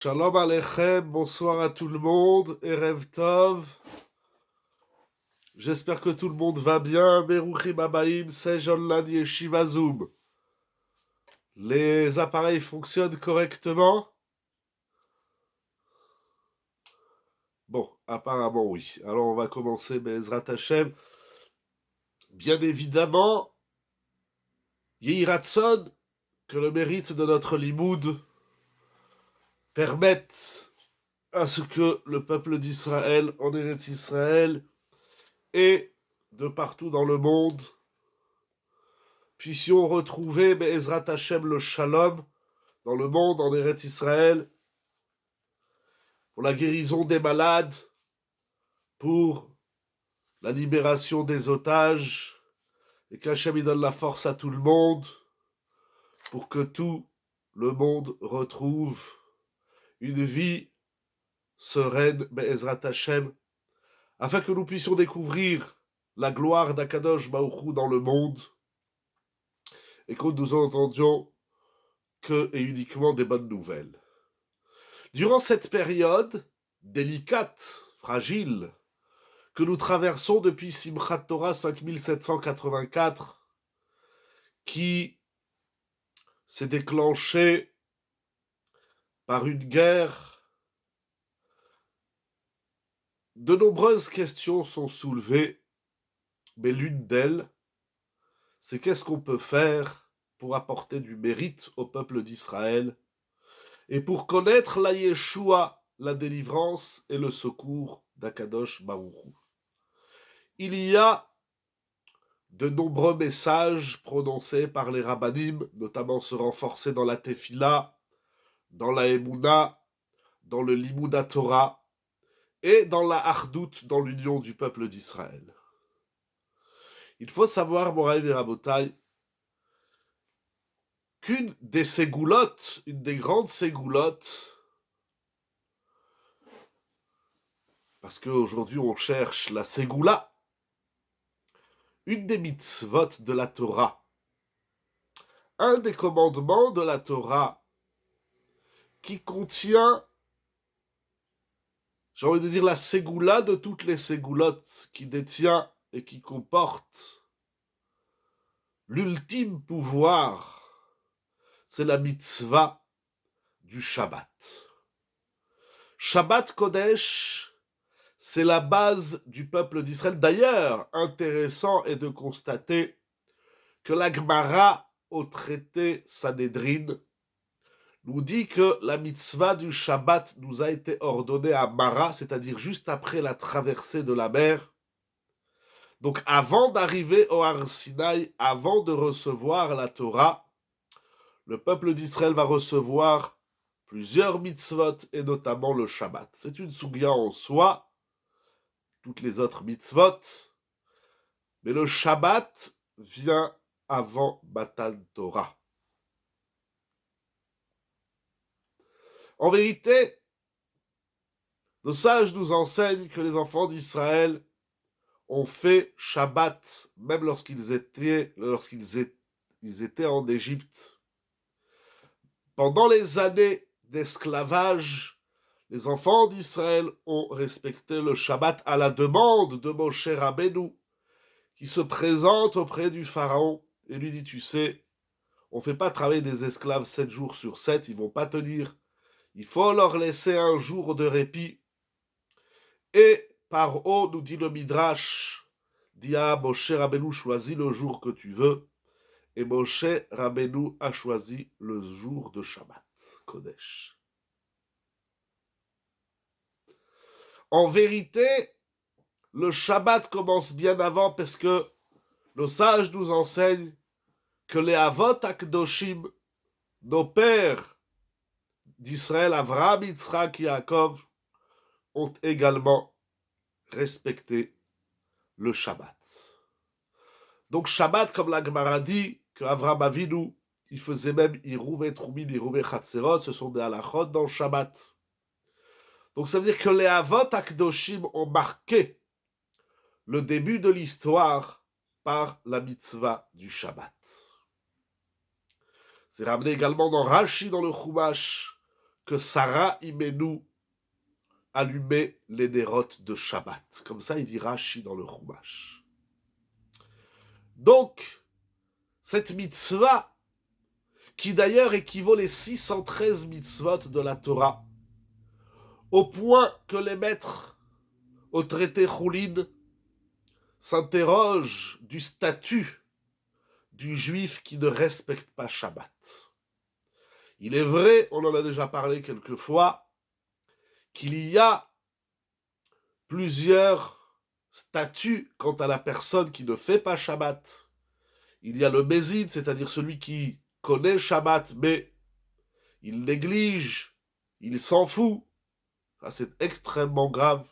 Shalom Aleichem, bonsoir à tout le monde, Erev Tov. J'espère que tout le monde va bien. Beruchim Abaim, c'est John Yeshiva Zoom. Les appareils fonctionnent correctement? Bon, apparemment oui. Alors on va commencer Be'ezrat Hashem. Bien évidemment, Yehi Ratzon, que le mérite de notre limoud permette à ce que le peuple d'Israël, en Eretz Israël, et de partout dans le monde, puissions retrouver Be'ezrat Hashem le Shalom dans le monde, en Eretz Israël, pour la guérison des malades, pour la libération des otages, et qu'Hachem y donne la force à tout le monde, pour que tout le monde retrouve une vie sereine, Be'ezrat Hashem, afin que nous puissions découvrir la gloire d'Akadosh Baruch Hu dans le monde, et que nous entendions que et uniquement des bonnes nouvelles. Durant cette période délicate, fragile, que nous traversons depuis Simchat Torah 5784, qui s'est déclenchée par une guerre, de nombreuses questions sont soulevées, mais l'une d'elles, c'est qu'est-ce qu'on peut faire pour apporter du mérite au peuple d'Israël et pour connaître la Yeshua, la délivrance et le secours d'Akadosh Baruch Hu. Il y a de nombreux messages prononcés par les rabbanim, notamment se renforcer dans la tefila, dans la Emouna, dans le Limud Torah et dans la Hardout, dans l'union du peuple d'Israël. Il faut savoir, Moraï et Rabotai, qu'une des ségoulottes, une des grandes ségoulottes, parce qu'aujourd'hui on cherche la ségoula, une des mitzvot de la Torah, un des commandements de la Torah qui contient, j'ai envie de dire, la ségoula de toutes les ségoulottes, qui détient et qui comporte l'ultime pouvoir, c'est la mitzvah du Shabbat. Shabbat Kodesh, c'est la base du peuple d'Israël. D'ailleurs, intéressant est de constater que la Gemara, au traité Sanhedrin, nous dit que la mitzvah du Shabbat nous a été ordonnée à Mara, c'est-à-dire juste après la traversée de la mer. Donc avant d'arriver au Har Sinaï, avant de recevoir la Torah, le peuple d'Israël va recevoir plusieurs mitzvot, et notamment le Shabbat. C'est une sougya en soi, toutes les autres mitzvot, mais le Shabbat vient avant Matan Torah. En vérité, nos sages nous enseignent que les enfants d'Israël ont fait Shabbat, même lorsqu'ils étaient en Égypte. Pendant les années d'esclavage, les enfants d'Israël ont respecté le Shabbat à la demande de Moshe Rabbeinu, qui se présente auprès du Pharaon et lui dit, tu sais, on ne fait pas travailler des esclaves 7 jours sur 7, ils ne vont pas tenir. Il faut leur laisser un jour de répit. Et par haut, nous dit le Midrash, dit à Moshe Rabbeinu, choisis le jour que tu veux. Et Moshe Rabbeinu a choisi le jour de Shabbat, Kodesh. En vérité, le Shabbat commence bien avant parce que nos sages nous enseignent que les Avot Akdoshim, nos pères d'Israël, Avraham, Yitzhak, Yaakov, ont également respecté le Shabbat. Donc Shabbat, comme la Gemara dit, que Avraham Avinu, il faisait même Irouvé Troumin, Irouvé Chatzerot, ce sont des halachot dans le Shabbat. Donc ça veut dire que les Avot Akdoshim ont marqué le début de l'histoire par la mitzvah du Shabbat. C'est ramené également dans Rashi, dans le Chumash, que Sarah Imenu allumait les nérotes de Shabbat. Comme ça, il dit Rashi dans le Chumash. Donc, cette mitzvah, qui d'ailleurs équivaut les 613 mitzvot de la Torah, au point que les maîtres au traité Choulin s'interrogent du statut du juif qui ne respecte pas Shabbat. Il est vrai, on en a déjà parlé quelques fois, qu'il y a plusieurs statuts quant à la personne qui ne fait pas Shabbat. Il y a le Bézid, c'est-à-dire celui qui connaît Shabbat, mais il néglige, il s'en fout. Ça, c'est extrêmement grave.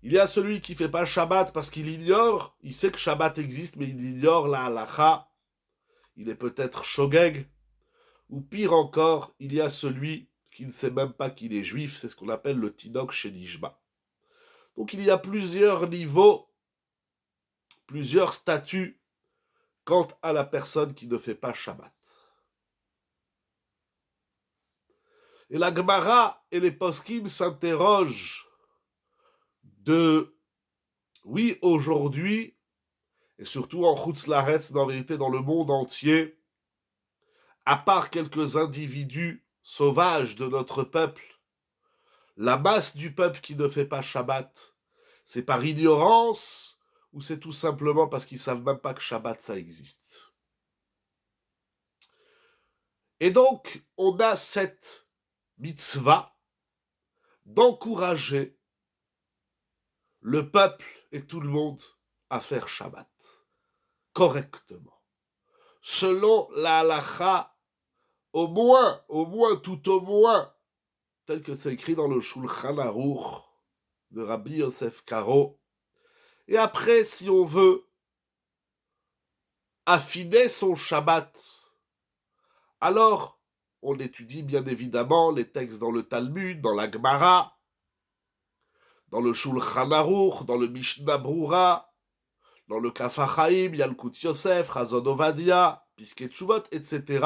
Il y a celui qui ne fait pas Shabbat parce qu'il ignore, il sait que Shabbat existe, mais il ignore la halacha. Il est peut-être shogeg. Ou pire encore, il y a celui qui ne sait même pas qu'il est juif, c'est ce qu'on appelle le Tinok chez Nishba. Donc il y a plusieurs niveaux, plusieurs statuts quant à la personne qui ne fait pas Shabbat. Et la Gemara et les poskim s'interrogent de, oui, aujourd'hui, et surtout en Chutz Laaretz, en vérité dans le monde entier, à part quelques individus sauvages de notre peuple, la masse du peuple qui ne fait pas Shabbat, c'est par ignorance ou c'est tout simplement parce qu'ils ne savent même pas que Shabbat ça existe. Et donc, on a cette mitzvah d'encourager le peuple et tout le monde à faire Shabbat correctement, selon la halacha, au moins, tout au moins, tel que c'est écrit dans le Shulchan Aruch de Rabbi Yosef Karo. Et après, si on veut affiner son Shabbat, alors on étudie bien évidemment les textes dans le Talmud, dans la Gemara, dans le Shulchan Aruch, dans le Mishnah Brura, dans le Kaf HaChaim, Yalkut Yosef, Chazon Ovadia, Piskei Teshuvot, etc.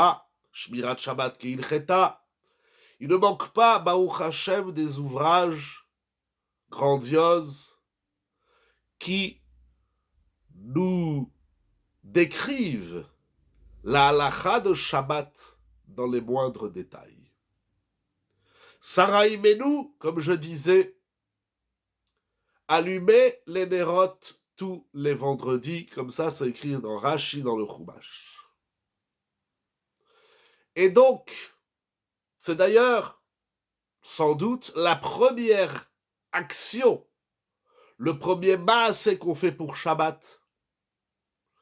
Shmirat Shabbat Keilcheta. Il ne manque pas, Baruch Hashem, des ouvrages grandioses qui nous décrivent la halacha de Shabbat dans les moindres détails. Sarah Imenu, comme je disais, allumait les nérotes tous les vendredis, comme ça c'est écrit dans Rashi, dans le Chumash. Et donc, c'est d'ailleurs, sans doute, la première action, le premier maaseh qu'on fait pour Shabbat,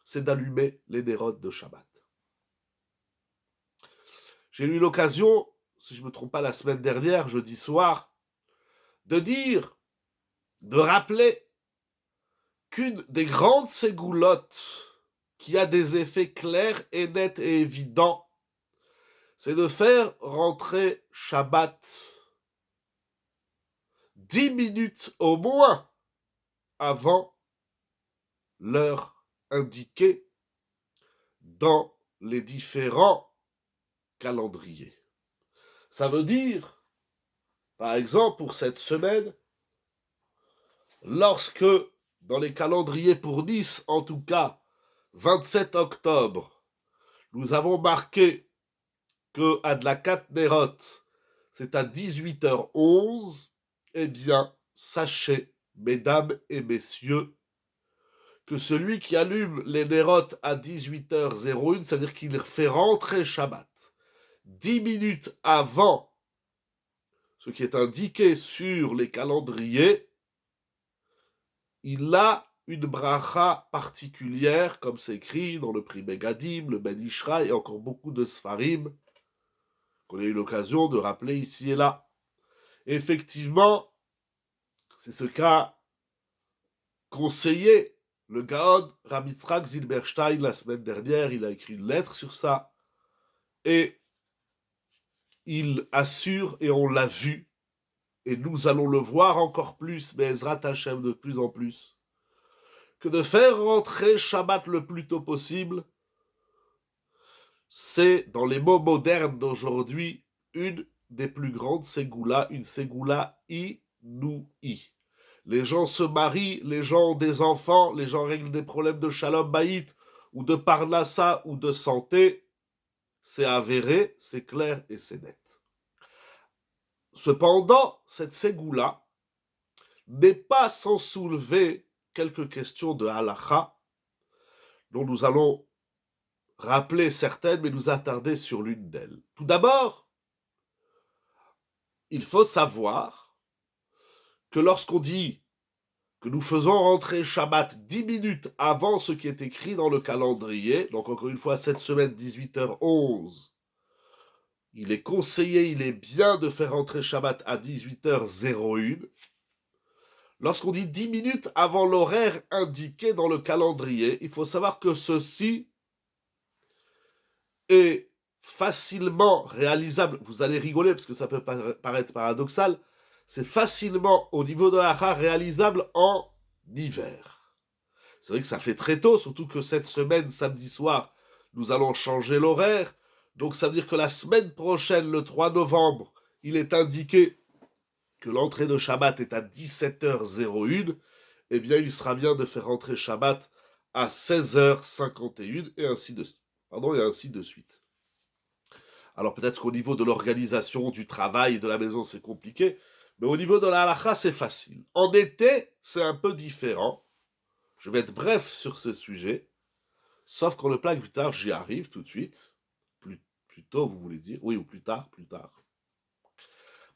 c'est d'allumer les nérotes de Shabbat. J'ai eu l'occasion, si je ne me trompe pas la semaine dernière, jeudi soir, de rappeler qu'une des grandes ségoulottes qui a des effets clairs et nets et évidents, c'est de faire rentrer Shabbat 10 minutes au moins avant l'heure indiquée dans les différents calendriers. Ça veut dire, par exemple, pour cette semaine, lorsque dans les calendriers pour Nice, en tout cas, 27 octobre, nous avons marqué que Adlakat Nerot, c'est à 18h11, eh bien, sachez, mesdames et messieurs, que celui qui allume les Nerot à 18h01, c'est-à-dire qu'il fait rentrer Shabbat 10 minutes avant ce qui est indiqué sur les calendriers, il a une bracha particulière, comme c'est écrit dans le Pri Megadim, le Ben Ishra et encore beaucoup de Sfarim, qu'on a eu l'occasion de rappeler ici et là. Et effectivement, c'est ce qu'a conseillé le Gaon Rav Yitzhak Zilberstein la semaine dernière. Il a écrit une lettre sur ça. Et il assure, et on l'a vu, et nous allons le voir encore plus, mais Ezrat Hashem de plus en plus, que de faire rentrer Shabbat le plus tôt possible, c'est, dans les mots modernes d'aujourd'hui, une des plus grandes ségoula, une ségoula inouïe. Les gens se marient, les gens ont des enfants, les gens règlent des problèmes de shalom baït, ou de parnassa, ou de santé. C'est avéré, c'est clair et c'est net. Cependant, cette ségoula n'est pas sans soulever quelques questions de halakha, dont nous allons rappeler certaines, mais nous attarder sur l'une d'elles. Tout d'abord, il faut savoir que lorsqu'on dit que nous faisons rentrer Shabbat 10 minutes avant ce qui est écrit dans le calendrier, donc encore une fois, cette semaine, 18h11, il est conseillé, il est bien de faire rentrer Shabbat à 18h01. Lorsqu'on dit 10 minutes avant l'horaire indiqué dans le calendrier, il faut savoir que ceci est facilement réalisable. Vous allez rigoler parce que ça peut paraître paradoxal. C'est facilement, au niveau de la halakha, réalisable en hiver. C'est vrai que ça fait très tôt, surtout que cette semaine, samedi soir, nous allons changer l'horaire. Donc ça veut dire que la semaine prochaine, le 3 novembre, il est indiqué que l'entrée de Shabbat est à 17h01. Eh bien, il sera bien de faire rentrer Shabbat à 16h51 et ainsi de suite. Alors peut-être qu'au niveau de l'organisation, du travail, de la maison, c'est compliqué, mais au niveau de la halakha, c'est facile. En été, c'est un peu différent. Je vais être bref sur ce sujet, sauf qu'on le plaque plus tard, j'y arrive tout de suite. Plus tôt, vous voulez dire? Oui, ou plus tard.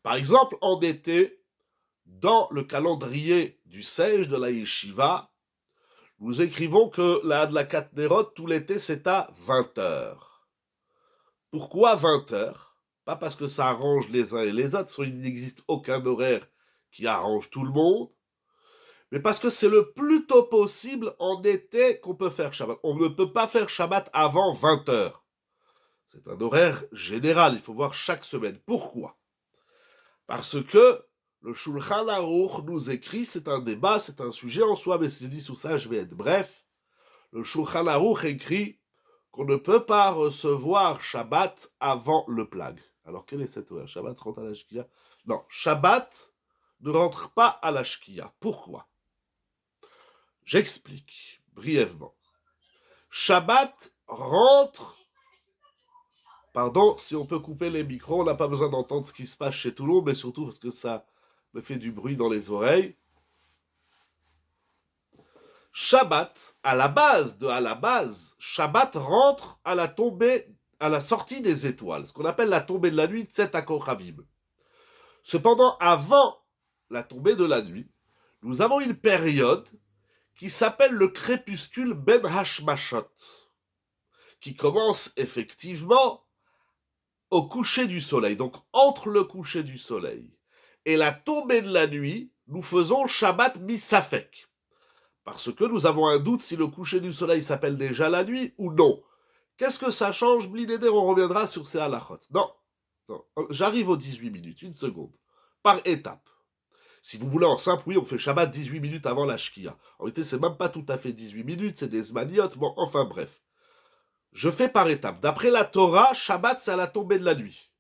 Par exemple, en été, dans le calendrier du Sej de la Yeshiva, nous écrivons que la Hadlakat Nerot, tout l'été, c'est à 20h. Pourquoi 20h? Pas parce que ça arrange les uns et les autres, il n'existe aucun horaire qui arrange tout le monde, mais parce que c'est le plus tôt possible en été qu'on peut faire Shabbat. On ne peut pas faire Shabbat avant 20h. C'est un horaire général, il faut voir chaque semaine. Pourquoi? Parce que le Shulchan Aruch nous écrit, c'est un débat, c'est un sujet en soi, mais si je dis sous ça, je vais être bref. Le Shulchan Aruch écrit qu'on ne peut pas recevoir Shabbat avant le plag. Alors quel est cet horaire? Shabbat rentre à la Shkia? Non, Shabbat ne rentre pas à la Shkia. Pourquoi? J'explique brièvement. Shabbat rentre... Pardon, si on peut couper les micros, on n'a pas besoin d'entendre ce qui se passe chez tout le monde, mais surtout parce que ça me fait du bruit dans les oreilles. Shabbat, à la base, Shabbat rentre à la tombée, à la sortie des étoiles, ce qu'on appelle la tombée de la nuit, Tset HaKochavim. Cependant, avant la tombée de la nuit, nous avons une période qui s'appelle le crépuscule Ben Hashmashot, qui commence effectivement au coucher du soleil. Donc, entre le coucher du soleil et la tombée de la nuit, nous faisons Shabbat Misafek. Parce que nous avons un doute si le coucher du soleil s'appelle déjà la nuit ou non. Qu'est-ce que ça change, Blinéder? On reviendra sur ces halachot. Non, j'arrive aux 18 minutes, une seconde. Par étape. Si vous voulez en simple, oui, on fait Shabbat 18 minutes avant la Shkia. En réalité, c'est même pas tout à fait 18 minutes, c'est des zmaniotes. Bon, enfin bref. Je fais par étape. D'après la Torah, Shabbat, c'est à la tombée de la nuit.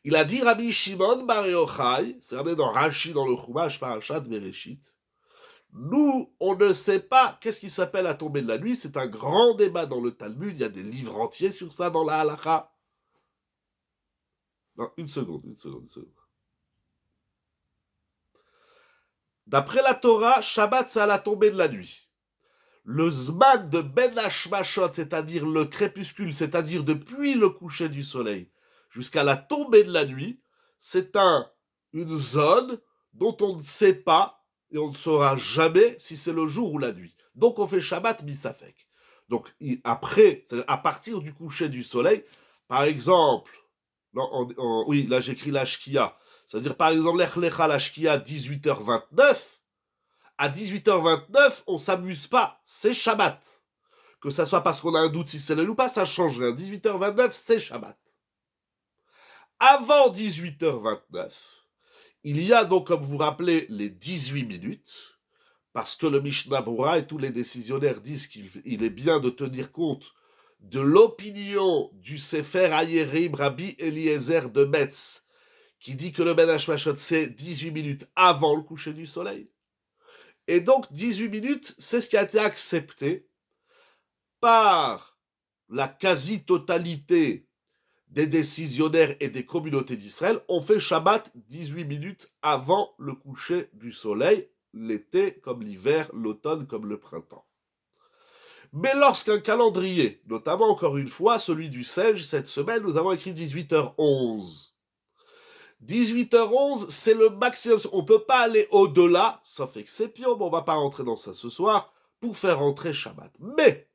Il a dit Rabbi Shimon Bar Yochai, c'est ramené dans Rashi, dans le Chumash, Parashat Bereshit. Nous, on ne sait pas qu'est-ce qui s'appelle la tombée de la nuit. C'est un grand débat dans le Talmud. Il y a des livres entiers sur ça dans la halakha. Non, une seconde. D'après la Torah, Shabbat, c'est à la tombée de la nuit. Le Zman de Ben Hashmashot, c'est-à-dire le crépuscule, c'est-à-dire depuis le coucher du soleil jusqu'à la tombée de la nuit, c'est une zone dont on ne sait pas et on ne saura jamais si c'est le jour ou la nuit. Donc on fait Shabbat Misafek. Donc après, à partir du coucher du soleil, par exemple, oui, là j'écris la Shkia, c'est-à-dire par exemple Lech Lecha la Shkia 18h29, à 18h29, on s'amuse pas, c'est Shabbat. Que ça soit parce qu'on a un doute si c'est le ou pas, ça change rien. 18h29, c'est Shabbat. Avant 18h29, il y a donc, comme vous vous rappelez, les 18 minutes, parce que le Mishnah Berurah et tous les décisionnaires disent qu'il est bien de tenir compte de l'opinion du Sefer Hayerim Rabbi Eliezer de Metz, qui dit que le Ben Hashmashot, c'est 18 minutes avant le coucher du soleil. Et donc, 18 minutes, c'est ce qui a été accepté par la quasi-totalité des décisionnaires et des communautés d'Israël. On fait Shabbat 18 minutes avant le coucher du soleil, l'été comme l'hiver, l'automne comme le printemps. Mais lorsqu'un calendrier, notamment encore une fois celui du Sage, cette semaine, nous avons écrit 18h11. 18h11, c'est le maximum. On ne peut pas aller au-delà, sauf exception, mais on ne va pas rentrer dans ça ce soir, pour faire entrer Shabbat. Mais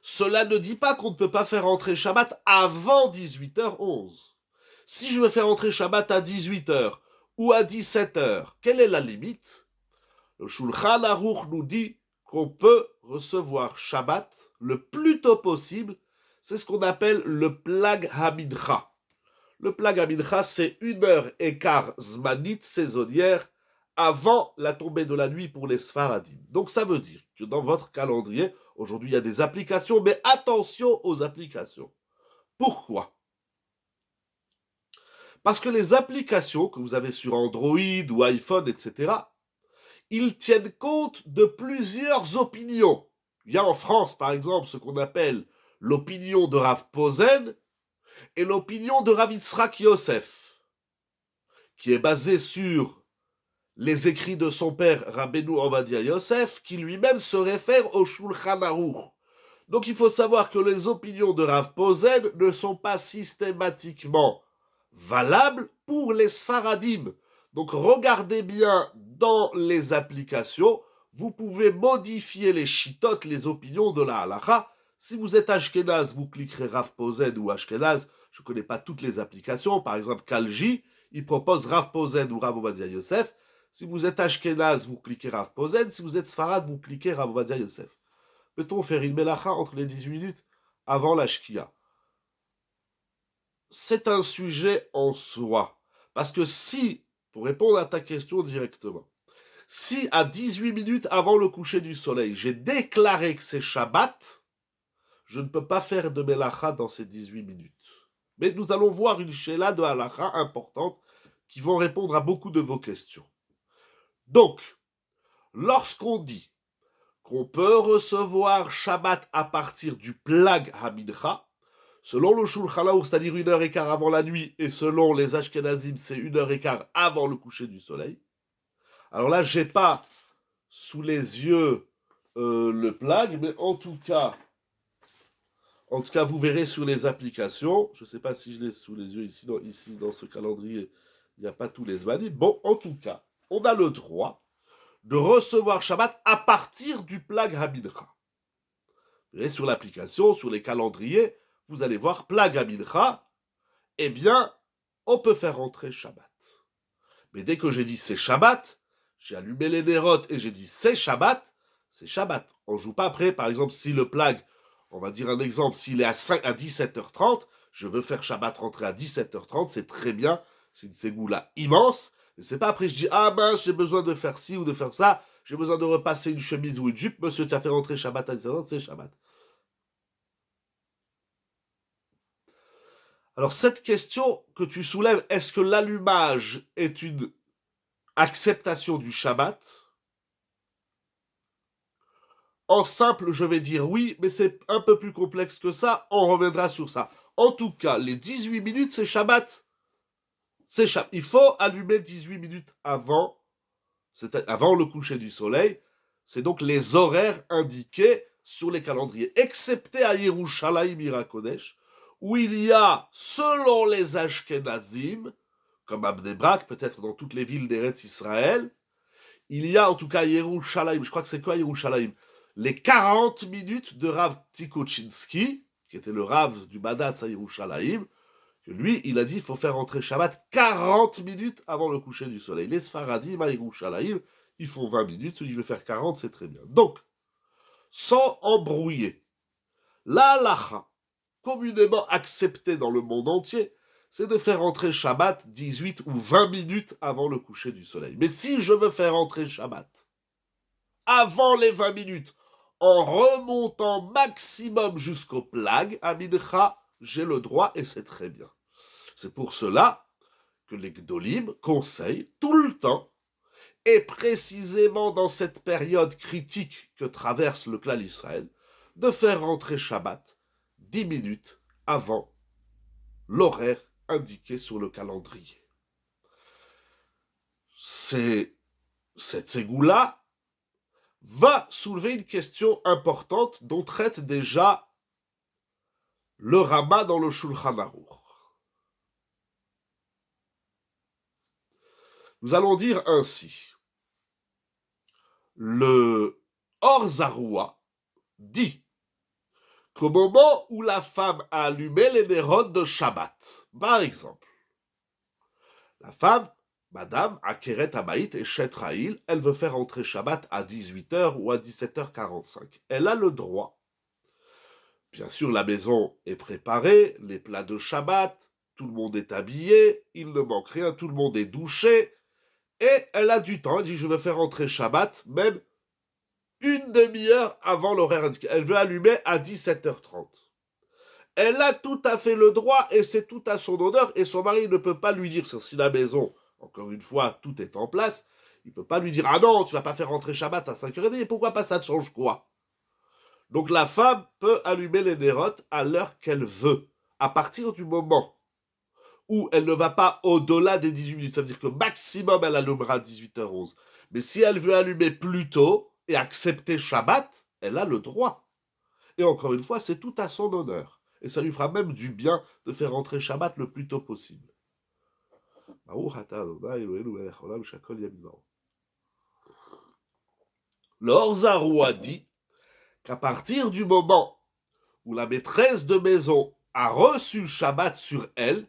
cela ne dit pas qu'on ne peut pas faire entrer Shabbat avant 18h11. Si je veux faire entrer Shabbat à 18h ou à 17h, quelle est la limite? Le Shulchan Aruch nous dit qu'on peut recevoir Shabbat le plus tôt possible. C'est ce qu'on appelle le Plag Hamidcha. Le Plag Hamidcha, c'est 1h15 zmanit saisonnière avant la tombée de la nuit pour les Sfaradim. Donc ça veut dire que dans votre calendrier, aujourd'hui il y a des applications, mais attention aux applications. Pourquoi? Parce que les applications que vous avez sur Android ou iPhone, etc., ils tiennent compte de plusieurs opinions. Il y a en France, par exemple, ce qu'on appelle l'opinion de Rav Posen et l'opinion de Rav Yitzhak Yosef, qui est basée sur les écrits de son père Rabbeinu Ovadia Yosef, qui lui-même se réfère au Shulchan Aruch. Donc il faut savoir que les opinions de Rav Posen ne sont pas systématiquement valables pour les Sfaradim. Donc regardez bien dans les applications, vous pouvez modifier les shittot, les opinions de la halacha. Si vous êtes Ashkenaz, vous cliquerez Rav Posen ou Ashkenaz. Je ne connais pas toutes les applications. Par exemple, Kalji, il propose Rav Posen ou Rav Ovadia Yosef. Si vous êtes Ashkenaz, vous cliquez Rav Posen. Si vous êtes Sfarad, vous cliquez Rav Ovadia Yosef. Peut-on faire une melacha entre les 18 minutes avant la shkia? C'est un sujet en soi. Parce que si, pour répondre à ta question directement, si à 18 minutes avant le coucher du soleil, j'ai déclaré que c'est Shabbat, je ne peux pas faire de melacha dans ces 18 minutes. Mais nous allons voir une shéla de halacha importante qui vont répondre à beaucoup de vos questions. Donc, lorsqu'on dit qu'on peut recevoir Shabbat à partir du Plag Hamidcha, selon le Shulchan Aruch, c'est-à-dire 1h15 avant la nuit, et selon les Ashkenazim, c'est 1h15 avant le coucher du soleil. Alors là, j'ai pas sous les yeux le Plag, mais en tout cas, vous verrez sur les applications. Je ne sais pas si je l'ai sous les yeux ici dans ce calendrier, il n'y a pas tous les zmanim. Bon, en tout cas, on a le droit de recevoir Shabbat à partir du Plag Hamidcha. Vous verrez sur l'application, sur les calendriers, vous allez voir Plag Hamidcha, eh bien, on peut faire entrer Shabbat. Mais dès que j'ai dit c'est Shabbat, j'ai allumé les nérotes et j'ai dit c'est Shabbat. On ne joue pas après, par exemple, si le Plag, on va dire un exemple, s'il est à 17h30, je veux faire Shabbat rentrer à 17h30, c'est très bien, c'est une ségoula immense. Et c'est pas après je dis, ah ben j'ai besoin de faire ci ou de faire ça, j'ai besoin de repasser une chemise ou une jupe, monsieur, ça fait rentrer Shabbat à 17h30, c'est Shabbat. Alors cette question que tu soulèves, est-ce que l'allumage est une acceptation du Shabbat? En simple, je vais dire oui, mais c'est un peu plus complexe que ça, on reviendra sur ça. En tout cas, les 18 minutes, c'est Shabbat. C'est Shabbat. Il faut allumer 18 minutes avant le coucher du soleil. C'est donc les horaires indiqués sur les calendriers, excepté à Yerushalayim Irakodesh, où il y a, selon les Ashkenazim, comme à Bnei Brak, peut-être dans toutes les villes d'Eretz Israël, il y a en tout cas à Yerushalayim, je crois que c'est quoi Yerushalayim, les 40 minutes de Rav Tikochinsky, qui était le Rav du Badatz à Yerushalayim, que lui, il a dit, il faut faire entrer Shabbat 40 minutes avant le coucher du soleil. Les Sfaradim à Yerushalayim, ils font 20 minutes, celui qui veut faire 40, c'est très bien. Donc, sans embrouiller, la halacha, communément acceptée dans le monde entier, c'est de faire entrer Shabbat 18 ou 20 minutes avant le coucher du soleil. Mais si je veux faire entrer Shabbat avant les 20 minutes, en remontant maximum jusqu'au Plag, à Mincha, j'ai le droit et c'est très bien. C'est pour cela que les Gdolim conseillent tout le temps, et précisément dans cette période critique que traverse le clan Israël, de faire rentrer Shabbat 10 minutes avant l'horaire indiqué sur le calendrier. Cette ségoula va soulever une question importante dont traite déjà le Rama dans le Shulchan Aruch. Nous allons dire ainsi. Le Or Zarua dit qu'au moment où la femme a allumé les nérodes de Shabbat, par exemple, la femme, Madame Akeret Habayit et Shetraïl, elle veut faire entrer Shabbat à 18h ou à 17h45. Elle a le droit. Bien sûr, la maison est préparée, les plats de Shabbat, tout le monde est habillé, il ne manque rien, tout le monde est douché, et elle a du temps. Elle dit, je veux faire entrer Shabbat, même une demi-heure avant l'horaire indiqué. Elle veut allumer à 17h30. Elle a tout à fait le droit, et c'est tout à son honneur, et son mari ne peut pas lui dire, si la maison, encore une fois, tout est en place, il ne peut pas lui dire, ah non, tu vas pas faire rentrer Shabbat à 5h30, et pourquoi pas, ça te change quoi? Donc la femme peut allumer les nérotes à l'heure qu'elle veut, à partir du moment où elle ne va pas au-delà des 18 minutes. Ça veut dire que maximum, elle allumera à 18h11. Mais si elle veut allumer plus tôt et accepter Shabbat, elle a le droit. Et encore une fois, c'est tout à son honneur. Et ça lui fera même du bien de faire rentrer Shabbat le plus tôt possible. L'Or Zarua dit qu'à partir du moment où la maîtresse de maison a reçu le Shabbat sur elle,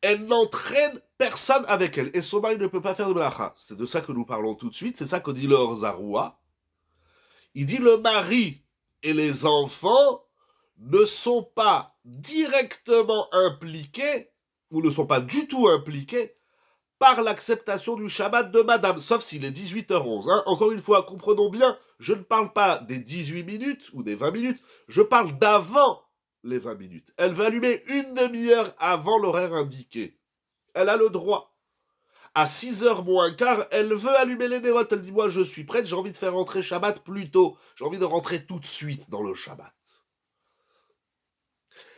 elle n'entraîne personne avec elle. Et son mari ne peut pas faire de melacha. C'est de ça que nous parlons tout de suite. C'est ça que dit l'Or Zarua. Il dit le mari et les enfants ne sont pas directement impliqués, ou ne sont pas du tout impliqués, par l'acceptation du Shabbat de madame, sauf s'il est 18h11. Hein. Encore une fois, comprenons bien, je ne parle pas des 18 minutes ou des 20 minutes, je parle d'avant les 20 minutes. Elle va allumer une demi-heure avant l'horaire indiqué. Elle a le droit. À 6h moins quart, elle veut allumer les nérotes. Elle dit, moi je suis prête, j'ai envie de faire rentrer Shabbat plus tôt. J'ai envie de rentrer tout de suite dans le Shabbat.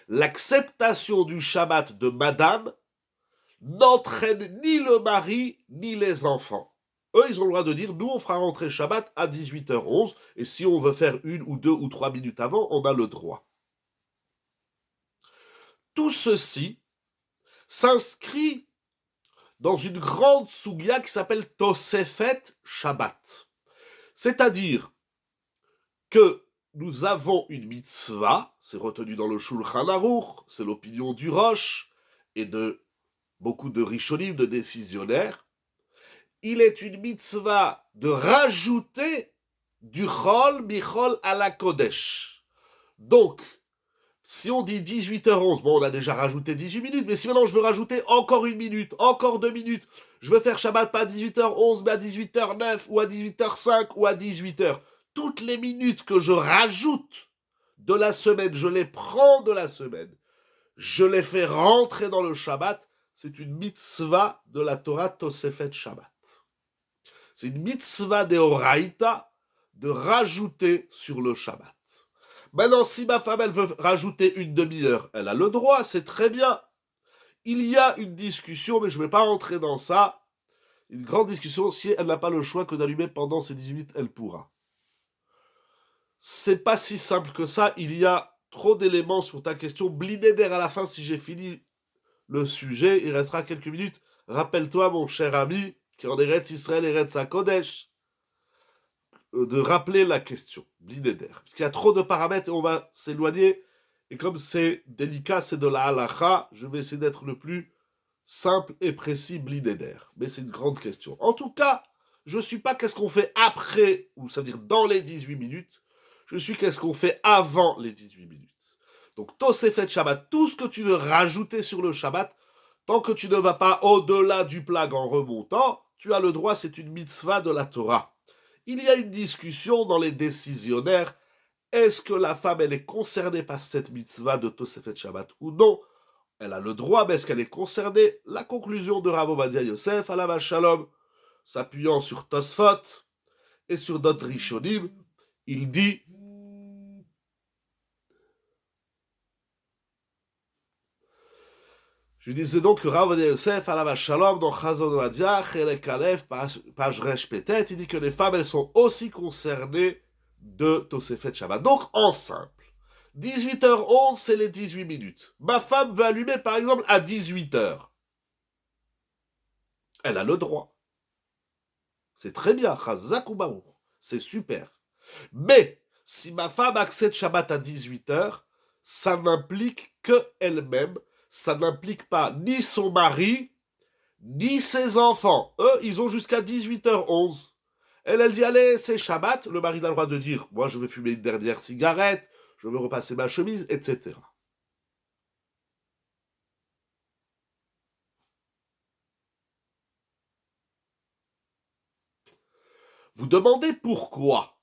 L'acceptation du Shabbat de madame n'entraîne ni le mari, ni les enfants. Eux, ils ont le droit de dire, nous, on fera rentrer Shabbat à 18h11, et si on veut faire 1 ou 2 ou 3 minutes avant, on a le droit. Tout ceci s'inscrit dans une grande sougya qui s'appelle Tosefet Shabbat. C'est-à-dire que nous avons une mitzvah, c'est retenu dans le Shulchan Aruch, c'est l'opinion du Rosh et de beaucoup de rishonim, de décisionnaires. Il est une mitzvah de rajouter du chol michol à la kodesh. Donc, si on dit 18h11, bon, on a déjà rajouté 18 minutes, mais si maintenant je veux rajouter encore 1 minute, encore 2 minutes, je veux faire Shabbat pas à 18h11, mais à 18h09, ou à 18h05, ou à 18h, toutes les minutes que je rajoute de la semaine, je les prends de la semaine, je les fais rentrer dans le Shabbat, c'est une mitzvah de la Torah Tosefet Shabbat. C'est une mitzvah d'Eoraïta de rajouter sur le Shabbat. Maintenant, si ma femme, elle veut rajouter une demi-heure, elle a le droit, c'est très bien. Il y a une discussion, mais je ne vais pas rentrer dans ça. Une grande discussion, si elle n'a pas le choix que d'allumer pendant ces 18 minutes, elle pourra. C'est pas si simple que ça, il y a trop d'éléments sur ta question. Blinéder à la fin, si j'ai fini le sujet, il restera quelques minutes. Rappelle-toi, mon cher ami, qui en Eretz Israël et Eretz HaKodesh, de rappeler la question, Blinéder. Parce qu'il y a trop de paramètres et on va s'éloigner. Et comme c'est délicat, c'est de la halacha, je vais essayer d'être le plus simple et précis, Blinéder. Mais c'est une grande question. En tout cas, je ne suis pas qu'est-ce qu'on fait après, ou ça veut dire dans les 18 minutes. Je suis qu'est-ce qu'on fait avant les 18 minutes. Donc, Tosefet Shabbat, tout ce que tu veux rajouter sur le Shabbat, tant que tu ne vas pas au-delà du plag en remontant, tu as le droit, c'est une mitzvah de la Torah. Il y a une discussion dans les décisionnaires. Est-ce que la femme, elle est concernée par cette mitzvah de Tosefet Shabbat ou non? Elle a le droit, mais est-ce qu'elle est concernée? La conclusion de Rav Ovadia Yosef, alav shalom, s'appuyant sur Tosfot et sur d'autres Rishonim, il dit je disais donc que Rav Ovadia Yosef, alav shalom, dans Chazon Ovadia, Chelek Aleph, page Resh Petet, il dit que les femmes, elles sont aussi concernées de Tosefet Shabbat. Donc, en simple, 18h11, c'est les 18 minutes. Ma femme veut allumer, par exemple, à 18h. Elle a le droit. C'est très bien, Chazak ou Baruch. C'est super. Mais, si ma femme accède Shabbat à 18h, ça n'implique que elle-même. Ça n'implique pas ni son mari, ni ses enfants. Eux, ils ont jusqu'à 18h11. Elle dit, allez, c'est Shabbat. Le mari a le droit de dire, moi, je vais fumer une dernière cigarette, je veux repasser ma chemise, etc. Vous demandez pourquoi.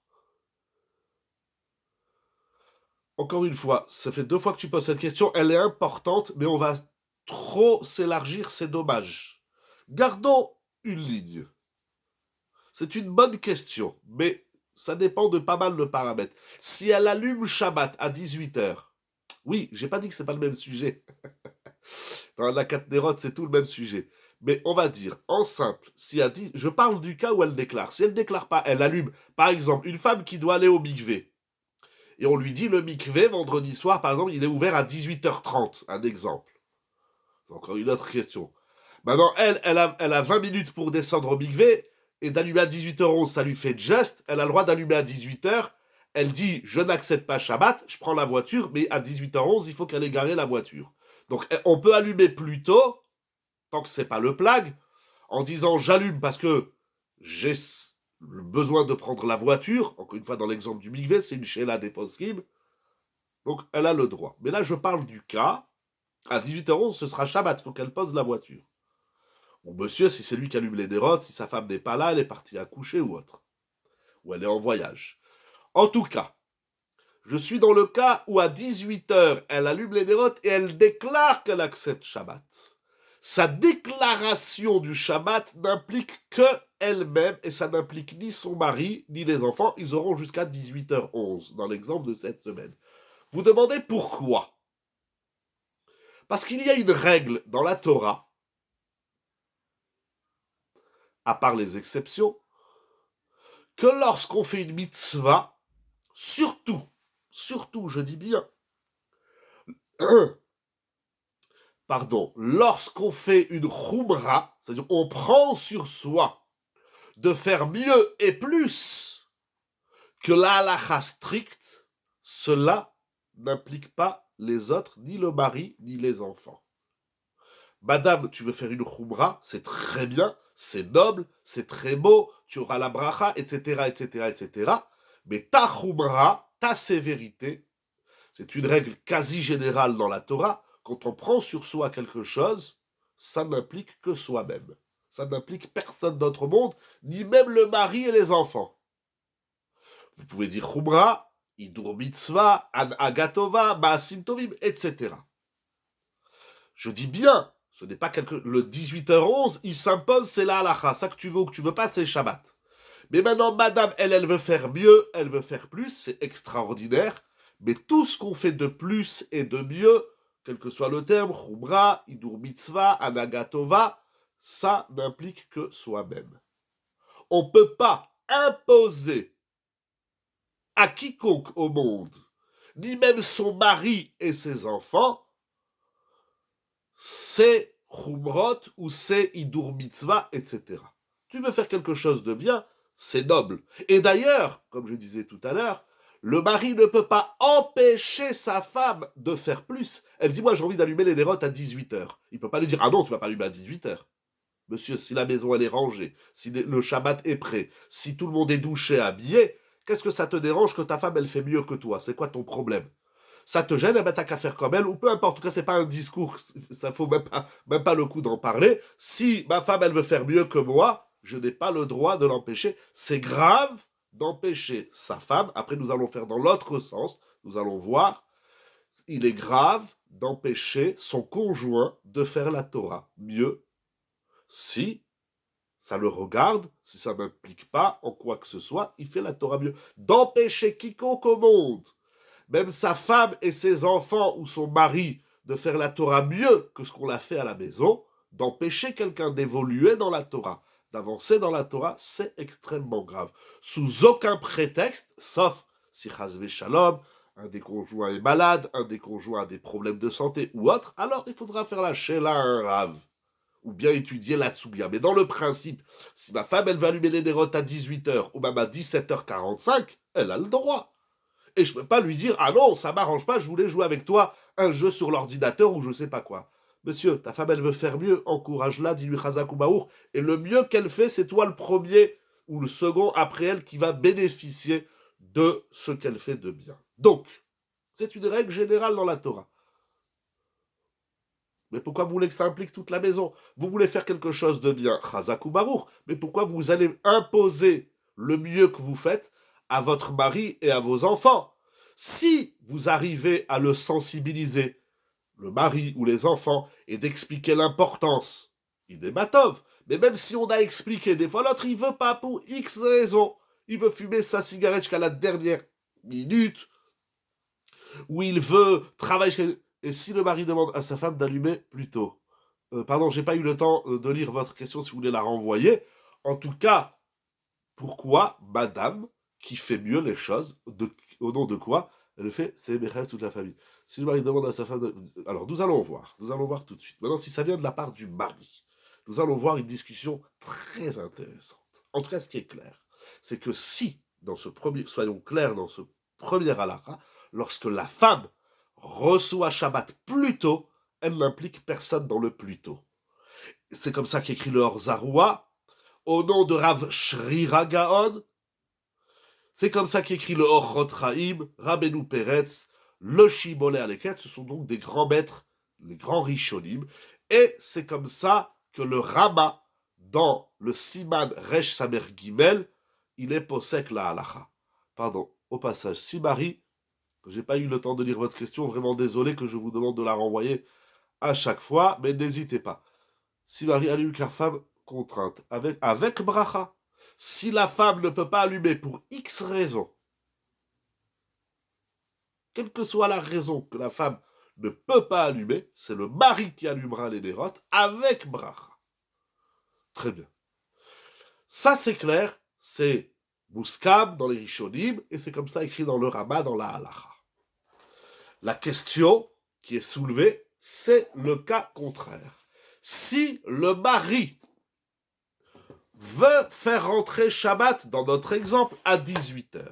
Encore une fois, ça fait 2 fois que tu poses cette question, elle est importante, mais on va trop s'élargir, c'est dommage. Gardons une ligne. C'est une bonne question, mais ça dépend de pas mal de paramètres. Si elle allume Shabbat à 18h, oui, j'ai pas dit que c'est pas le même sujet. Dans la Katnerot, c'est tout le même sujet. Mais on va dire, en simple, si elle dit, je parle du cas où elle déclare. Si elle déclare pas, elle allume, par exemple, une femme qui doit aller au mikvé. Et on lui dit, le mikvé, vendredi soir, par exemple, il est ouvert à 18h30, un exemple. C'est encore une autre question. Maintenant, elle a 20 minutes pour descendre au mikvé, et d'allumer à 18h11, ça lui fait juste, elle a le droit d'allumer à 18h, elle dit, je n'accepte pas Shabbat, je prends la voiture, mais à 18h11, il faut qu'elle ait garé la voiture. Donc, on peut allumer plus tôt, tant que c'est pas le plague, en disant, j'allume parce que j'ai le besoin de prendre la voiture, encore une fois, dans l'exemple du mikvé, c'est une shéla des poskim, donc elle a le droit. Mais là, je parle du cas, à 18h11, ce sera Shabbat, il faut qu'elle pose la voiture. Bon, monsieur, si c'est lui qui allume les dérotes, si sa femme n'est pas là, elle est partie accoucher ou autre. Ou elle est en voyage. En tout cas, je suis dans le cas où à 18h, elle allume les dérotes et elle déclare qu'elle accepte Shabbat. Sa déclaration du Shabbat n'implique que elle-même et ça n'implique ni son mari ni les enfants. Ils auront jusqu'à 18h11 dans l'exemple de cette semaine. Vous demandez pourquoi? Parce qu'il y a une règle dans la Torah, à part les exceptions, que lorsqu'on fait une mitzvah, surtout, je dis bien, lorsqu'on fait une khumra, c'est-à-dire on prend sur soi de faire mieux et plus que la halakha stricte, cela n'implique pas les autres, ni le mari, ni les enfants. Madame, tu veux faire une khumra, c'est très bien, c'est noble, c'est très beau, tu auras la bracha, etc., etc., etc. Mais ta khumra, ta sévérité, c'est une règle quasi générale dans la Torah, quand on prend sur soi quelque chose, ça n'implique que soi-même. Ça n'implique personne d'autre au monde, ni même le mari et les enfants. Vous pouvez dire khumra, idur mitzvah, an agatova, ma'asim tovim, etc. Je dis bien, ce n'est pas le 18h11, il s'impose, c'est la halakha. Ça que tu veux ou que tu veux pas, c'est Shabbat. Mais maintenant, madame, elle veut faire mieux, elle veut faire plus, c'est extraordinaire. Mais tout ce qu'on fait de plus et de mieux, quel que soit le terme, khumra, idur mitzvah, anagatova, ça n'implique que soi-même. On ne peut pas imposer à quiconque au monde, ni même son mari et ses enfants, c'est khumrot ou c'est idur mitzvah, etc. Tu veux faire quelque chose de bien, c'est noble. Et d'ailleurs, comme je disais tout à l'heure, le mari ne peut pas empêcher sa femme de faire plus. Elle dit, moi j'ai envie d'allumer les dérotes à 18h. Il ne peut pas lui dire, ah non, tu ne vas pas allumer à 18h. Monsieur, si la maison elle est rangée, si le Shabbat est prêt, si tout le monde est douché, habillé, qu'est-ce que ça te dérange que ta femme elle fait mieux que toi? C'est quoi ton problème? Ça te gêne, eh ben t'as qu'à faire comme elle, ou peu importe, en tout cas c'est pas un discours, ça faut même pas le coup d'en parler. Si ma femme elle veut faire mieux que moi, je n'ai pas le droit de l'empêcher. C'est grave d'empêcher sa femme, après nous allons faire dans l'autre sens, nous allons voir, il est grave d'empêcher son conjoint de faire la Torah mieux si ça le regarde, si ça n'implique pas en quoi que ce soit, il fait la Torah mieux. D'empêcher quiconque au monde, même sa femme et ses enfants ou son mari, de faire la Torah mieux que ce qu'on l'a fait à la maison, d'empêcher quelqu'un d'évoluer dans la Torah, d'avancer dans la Torah, c'est extrêmement grave. Sous aucun prétexte, sauf si Chazvé Shalom, un des conjoints est malade, un des conjoints a des problèmes de santé ou autre, alors il faudra faire la Sheila à un rave, ou bien étudier la soubia. Mais dans le principe, si ma femme, elle va allumer les nérotes à 18h ou même à 17h45, elle a le droit. Et je peux pas lui dire, ah non, ça m'arrange pas, je voulais jouer avec toi un jeu sur l'ordinateur ou je sais pas quoi. Monsieur, ta femme, elle veut faire mieux, encourage-la, dis-lui Chazak ou Baour, et le mieux qu'elle fait, c'est toi le premier ou le second après elle qui va bénéficier de ce qu'elle fait de bien. Donc, c'est une règle générale dans la Torah. Mais pourquoi vous voulez que ça implique toute la maison? Vous voulez faire quelque chose de bien, Chazak ou Baruch, mais pourquoi vous allez imposer le mieux que vous faites à votre mari et à vos enfants? Si vous arrivez à le sensibiliser, le mari ou les enfants, et d'expliquer l'importance, il est batov. Mais même si on a expliqué, des fois l'autre il veut pas pour X raisons, il veut fumer sa cigarette jusqu'à la dernière minute, ou il veut travailler. Et si le mari demande à sa femme d'allumer plus tôt, pardon, j'ai pas eu le temps de lire votre question si vous voulez la renvoyer. En tout cas, pourquoi madame, qui fait mieux les choses, au nom de quoi elle le fait, c'est Mechav toute la famille. Si le mari demande à sa femme alors nous allons voir tout de suite. Maintenant, si ça vient de la part du mari, nous allons voir une discussion très intéressante. En tout cas, ce qui est clair, c'est que si, soyons clairs dans ce premier halakha, lorsque la femme reçoit Shabbat plus tôt, elle n'implique personne dans le plus tôt. C'est comme ça qu'écrit le Or-Zaroua, au nom de Rav Shrira Gaon. C'est comme ça qu'écrit le Orchot Chaim, Rabbeinu Peretz, le Shibbolei Aleket. Ce sont donc des grands maîtres, les grands Rishonim. Et c'est comme ça que le Rama, dans le Siman Resh Samer Gimel, il est posek la halacha. Pardon, au passage, Sibari, que j'ai pas eu le temps de lire votre question, vraiment désolé que je vous demande de la renvoyer à chaque fois, mais n'hésitez pas. Sibari allume car femme contrainte, avec bracha. Si la femme ne peut pas allumer pour X raison, quelle que soit la raison que la femme ne peut pas allumer, c'est le mari qui allumera les nérotes avec bracha. Très bien. Ça c'est clair, c'est Mouskam dans les Rishonim, et c'est comme ça écrit dans le Rama, dans la Halacha. La question qui est soulevée, c'est le cas contraire. Si le mari veut faire rentrer Shabbat, dans notre exemple, à 18h,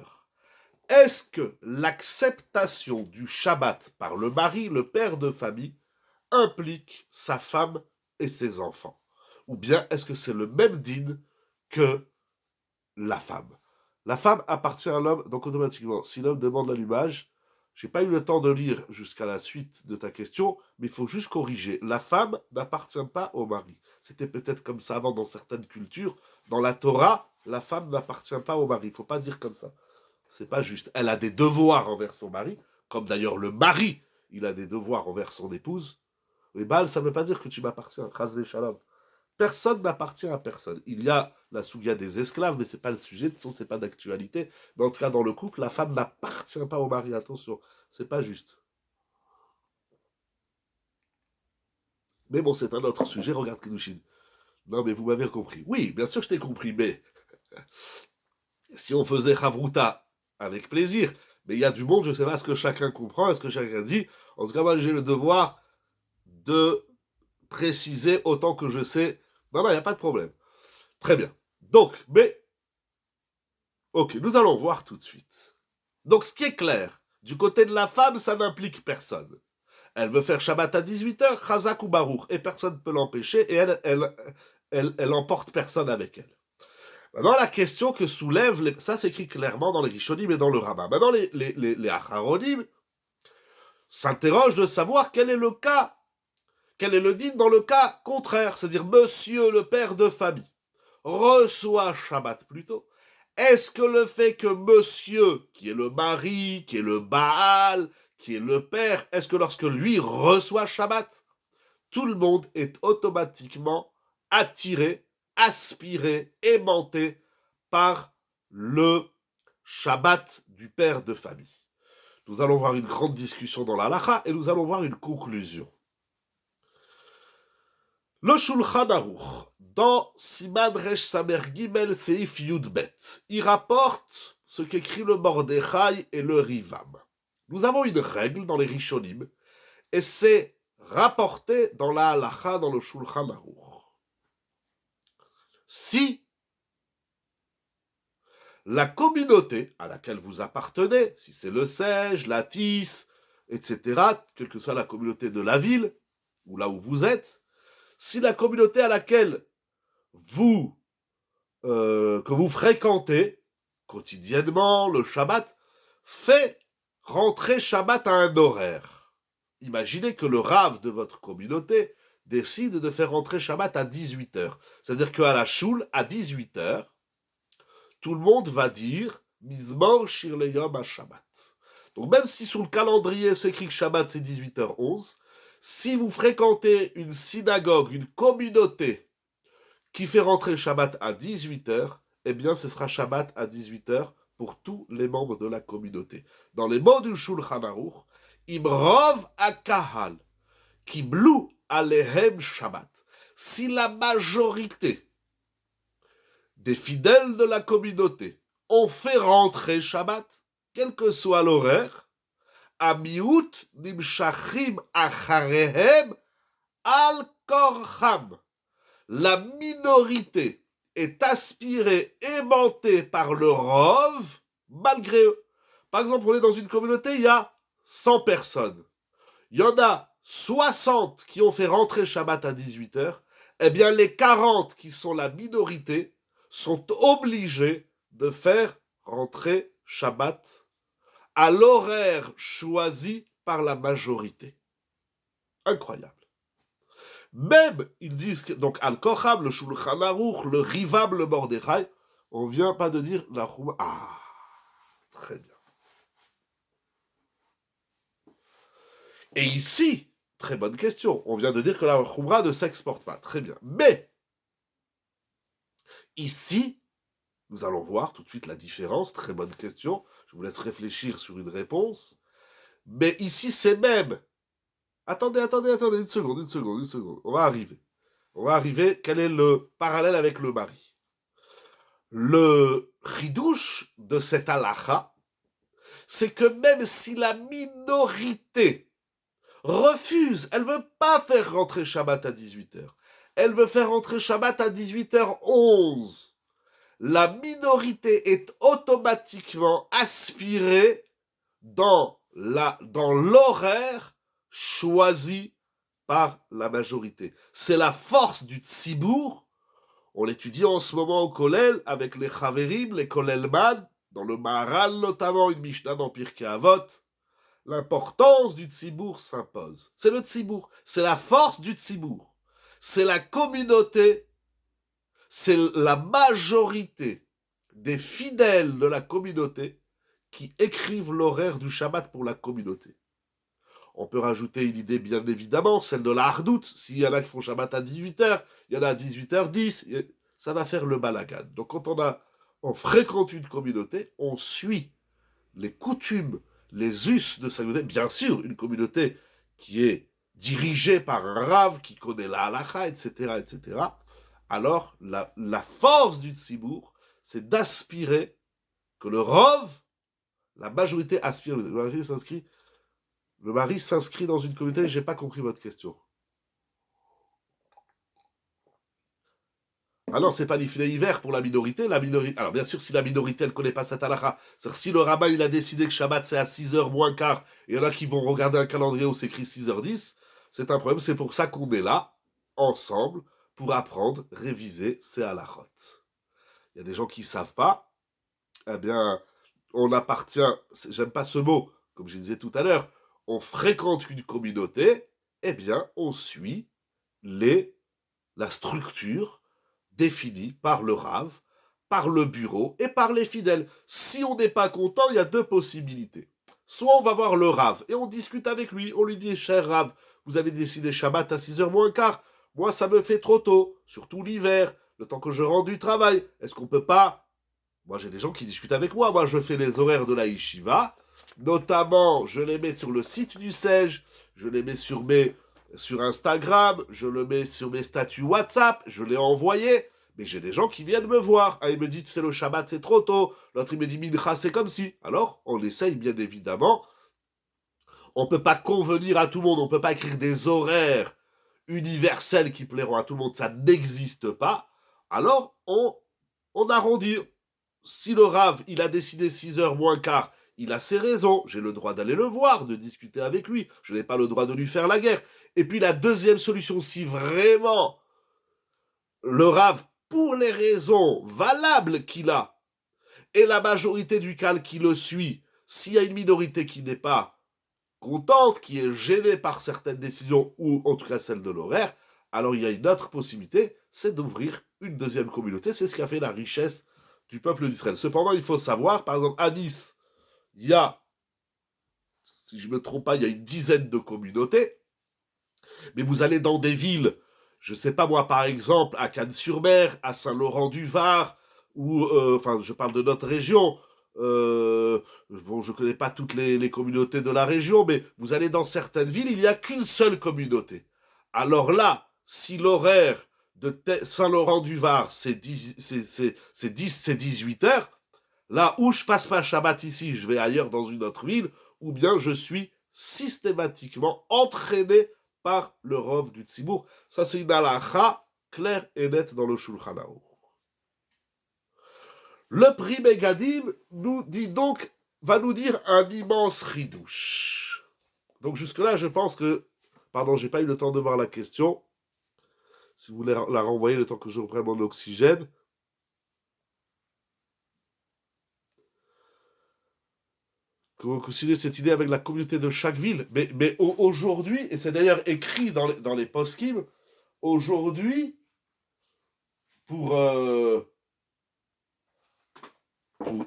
est-ce que l'acceptation du Shabbat par le mari, le père de famille, implique sa femme et ses enfants? Ou bien est-ce que c'est le même din que la femme? La femme appartient à l'homme, donc automatiquement, si l'homme demande l'allumage, j'ai pas eu le temps de lire jusqu'à la suite de ta question, mais il faut juste corriger. La femme n'appartient pas au mari. C'était peut-être comme ça avant dans certaines cultures. Dans la Torah, la femme n'appartient pas au mari. Il faut pas dire comme ça. C'est pas juste. Elle a des devoirs envers son mari, comme d'ailleurs le mari, il a des devoirs envers son épouse. Mais Baal, ça ne veut pas dire que tu m'appartiens. Chazvé Shalom. Personne n'appartient à personne. Il y a la souga des esclaves, mais c'est pas le sujet, de toute façon, c'est pas d'actualité. Mais en tout cas, dans le couple, la femme n'appartient pas au mari. Attention, c'est pas juste. Mais bon, c'est un autre sujet. Regarde Kedushin. Non, mais vous m'avez compris. Oui, bien sûr, je t'ai compris, mais si on faisait Chavruta, avec plaisir. Mais il y a du monde, je ne sais pas ce que chacun comprend, est-ce que chacun dit. En tout cas, moi, j'ai le devoir de préciser autant que je sais. Non, il n'y a pas de problème. Très bien. Donc, mais... Ok, nous allons voir tout de suite. Donc, ce qui est clair, du côté de la femme, ça n'implique personne. Elle veut faire Shabbat à 18h, Chazak ou Baruch, et personne ne peut l'empêcher, et elle emporte personne avec elle. Maintenant, la question que soulève, ça s'écrit clairement dans les Rishonim et dans le Rama. Maintenant, les Acharonim s'interrogent de savoir quel est le cas, quel est le din dans le cas contraire, c'est-à-dire monsieur le père de famille reçoit Shabbat plus tôt. Est-ce que le fait que monsieur, qui est le mari, qui est le Baal, qui est le père, est-ce que lorsque lui reçoit Shabbat, tout le monde est automatiquement attiré, aspiré, aimanté par le Shabbat du père de famille? Nous allons voir une grande discussion dans la halakha et nous allons voir une conclusion. Le Shulchan Aruch, dans Siman Resh Samer Gimel Seif Yudbet, il rapporte ce qu'écrit le Mordechai et le Rivam. Nous avons une règle dans les Rishonim, et c'est rapporté dans la halakha, dans le Shulchan Aruch. Si la communauté à laquelle vous appartenez, si c'est le Sej, la Tis, etc., quelle que soit la communauté de la ville, ou là où vous êtes, si la communauté à laquelle que vous fréquentez quotidiennement, le Shabbat, fait rentrer Shabbat à un horaire. Imaginez que le Rav de votre communauté décide de faire rentrer Shabbat à 18h. C'est-à-dire qu'à la choule, à 18h, tout le monde va dire Mizmor Shir Leyom à Shabbat. Donc même si sur le calendrier s'écrit que Shabbat c'est 18h11, si vous fréquentez une synagogue, une communauté qui fait rentrer Shabbat à 18h, eh bien ce sera Shabbat à 18h pour tous les membres de la communauté. Dans les mots du Shulchan Aruch, Imrov akahal, kiblu alehem Shabbat. Si la majorité des fidèles de la communauté ont fait rentrer Shabbat, quel que soit l'horaire, Amiout nimshachim acharehem al korcham. La minorité est aspirée, aimantée par le Rov, malgré eux. Par exemple, on est dans une communauté, il y a 100 personnes. Il y en a 60 qui ont fait rentrer Shabbat à 18h. Eh bien, les 40 qui sont la minorité sont obligés de faire rentrer Shabbat à l'horaire choisi par la majorité. Incroyable. Même, ils disent que, donc, Al-Kocham, le Shulchan Aruch, le Rivam, le Mordechai, on vient pas de dire la Chouma. Ah, très bien. Et ici, très bonne question, on vient de dire que la Choumra ne s'exporte pas. Très bien. Mais, ici, nous allons voir tout de suite la différence. Très bonne question. Je vous laisse réfléchir sur une réponse. Mais ici, c'est même. Attendez, une seconde. On va arriver. Quel est le parallèle avec le mari? Le ridouche de cette halakha, c'est que même si la minorité refuse, elle veut pas faire rentrer Shabbat à 18h, elle veut faire rentrer Shabbat à 18h11, la minorité est automatiquement aspirée dans l'horaire choisi par la majorité. C'est la force du tsibour. On l'étudie en ce moment au Kollel avec les Chaverim, les Kollelman, dans le Maharal notamment, une Mishnah dans Pirkei Avot. L'importance du tsibour s'impose. C'est le tsibour, c'est la force du tsibour. C'est la communauté, c'est la majorité des fidèles de la communauté qui écrivent l'horaire du Shabbat pour la communauté. On peut rajouter une idée, bien évidemment, celle de la hardout. S'il y en a qui font Shabbat à 18h, il y en a à 18h10, ça va faire le balagan. Donc quand on fréquente une communauté, on suit les coutumes, les us de sa communauté. Bien sûr, une communauté qui est dirigée par un rave, qui connaît la halakha, etc. Alors, la force du tsibour, c'est d'aspirer que le rov, la majorité aspire, le mari s'inscrit dans une communauté, j'ai pas compris votre question. Alors, c'est pas l'ifné hiver pour la minorité. Alors, bien sûr, si la minorité, elle connaît pas cette halakha, c'est-à-dire si le rabbin, il a décidé que Shabbat, c'est à 6h moins quart, et il y en a qui vont regarder un calendrier où c'est écrit 6h10, c'est un problème. C'est pour ça qu'on est là, ensemble, pour apprendre, réviser ces halakhot. Il y a des gens qui savent pas. Eh bien, on appartient, j'aime pas ce mot, comme je disais tout à l'heure, on fréquente une communauté, eh bien, on suit la structure définie par le Rav, par le bureau et par les fidèles. Si on n'est pas content, il y a deux possibilités. soit on va voir le Rav, et on discute avec lui, on lui dit, cher Rav, vous avez décidé Shabbat à 6h moins quart, moi ça me fait trop tôt, surtout l'hiver, le temps que je rentre du travail, est-ce qu'on peut pas... Moi j'ai des gens qui discutent avec moi je fais les horaires de la yeshiva, notamment je les mets sur le site du SEJ, je les mets sur Instagram, je le mets sur mes statuts WhatsApp, je l'ai envoyé, mais j'ai des gens qui viennent me voir. Ah, il me dit, tu sais, le Shabbat, c'est trop tôt. L'autre, il me dit, Mincha, c'est comme si. Alors, on essaye, bien évidemment. On ne peut pas convenir à tout le monde. On ne peut pas écrire des horaires universels qui plairont à tout le monde. Ça n'existe pas. Alors, on arrondit. Si le Rav, il a décidé 6h moins quart, il a ses raisons. J'ai le droit d'aller le voir, de discuter avec lui. Je n'ai pas le droit de lui faire la guerre. Et puis, la deuxième solution, si vraiment le Rav, pour les raisons valables qu'il a, et la majorité du calme qui le suit, s'il y a une minorité qui n'est pas contente, qui est gênée par certaines décisions, ou en tout cas celle de l'horaire, alors il y a une autre possibilité, c'est d'ouvrir une deuxième communauté. C'est ce qui a fait la richesse du peuple d'Israël. Cependant, il faut savoir, par exemple, à Nice, il y a, si je ne me trompe pas, il y a une dizaine de communautés, mais vous allez dans des villes, je ne sais pas moi, par exemple, à Cannes-sur-Mer, à Saint-Laurent-du-Var, ou, enfin, je parle de notre région, bon, je ne connais pas toutes les communautés de la région, mais vous allez dans certaines villes, il n'y a qu'une seule communauté. Alors là, si l'horaire de Saint-Laurent-du-Var, c'est 18 heures, là où je passe pas Shabbat ici, je vais ailleurs dans une autre ville, ou bien je suis systématiquement entraîné par le Rov du Tzibour. Ça, c'est une halakha claire et nette dans le Shulchan Aruch. Le Pri Megadim nous dit donc, va nous dire un immense ridouche. Donc jusque-là, je pense que... Pardon, j'ai pas eu le temps de voir la question. Si vous voulez la renvoyer le temps que je reprenne mon oxygène. Comment concilier cette idée avec la communauté de chaque ville. Mais aujourd'hui, et c'est d'ailleurs écrit dans les post-kim, aujourd'hui, pour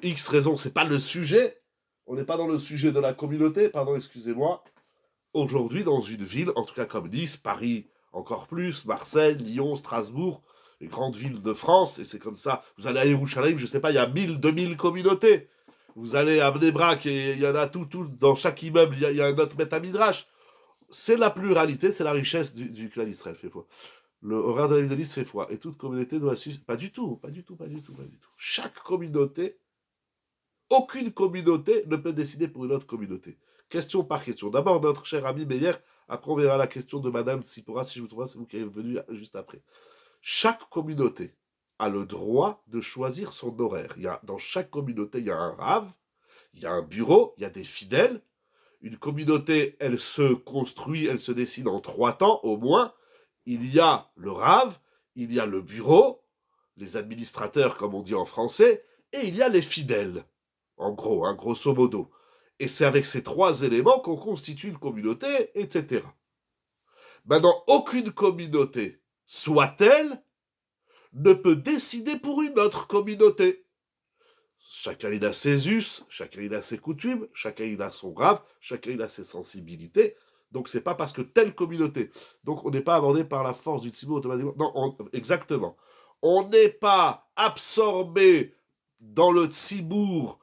X raisons, c'est pas le sujet, on n'est pas dans le sujet de la communauté, pardon, excusez-moi, aujourd'hui, dans une ville, en tout cas comme Nice, Paris encore plus, Marseille, Lyon, Strasbourg, les grandes villes de France, et c'est comme ça, vous allez à Yerushalayim, je sais pas, il y a 1000, 2000 communautés. Vous allez à Bnei-Brak et il y en a tout, dans chaque immeuble, il y a un autre Beth Midrash. C'est la pluralité, c'est la richesse du clan d'Israël, fait foi. Le horaire de la ville de Nice fait foi. Et toute communauté doit suivre. Pas du tout. Chaque communauté, aucune communauté ne peut décider pour une autre communauté. Question par question. D'abord, notre cher ami Meyer, après on verra la question de Madame Tsipora, si je me trompe pas, c'est vous qui êtes venu juste après. Chaque communauté a le droit de choisir son horaire. Dans chaque communauté, il y a un rave, il y a un bureau, il y a des fidèles. Une communauté, elle se construit, elle se décide en 3 temps au moins. Il y a le rave, il y a le bureau, les administrateurs comme on dit en français, et il y a les fidèles, en gros, grosso modo. Et c'est avec ces 3 éléments qu'on constitue une communauté, etc. Maintenant, aucune communauté, soit-elle, ne peut décider pour une autre communauté. Chacun il a ses us, chacun il a ses coutumes, chacun il a son rave, chacun il a ses sensibilités. Donc c'est pas parce que telle communauté. Donc on n'est pas abordé par la force du tzibour automatiquement. Non, exactement. On n'est pas absorbé dans le tzibour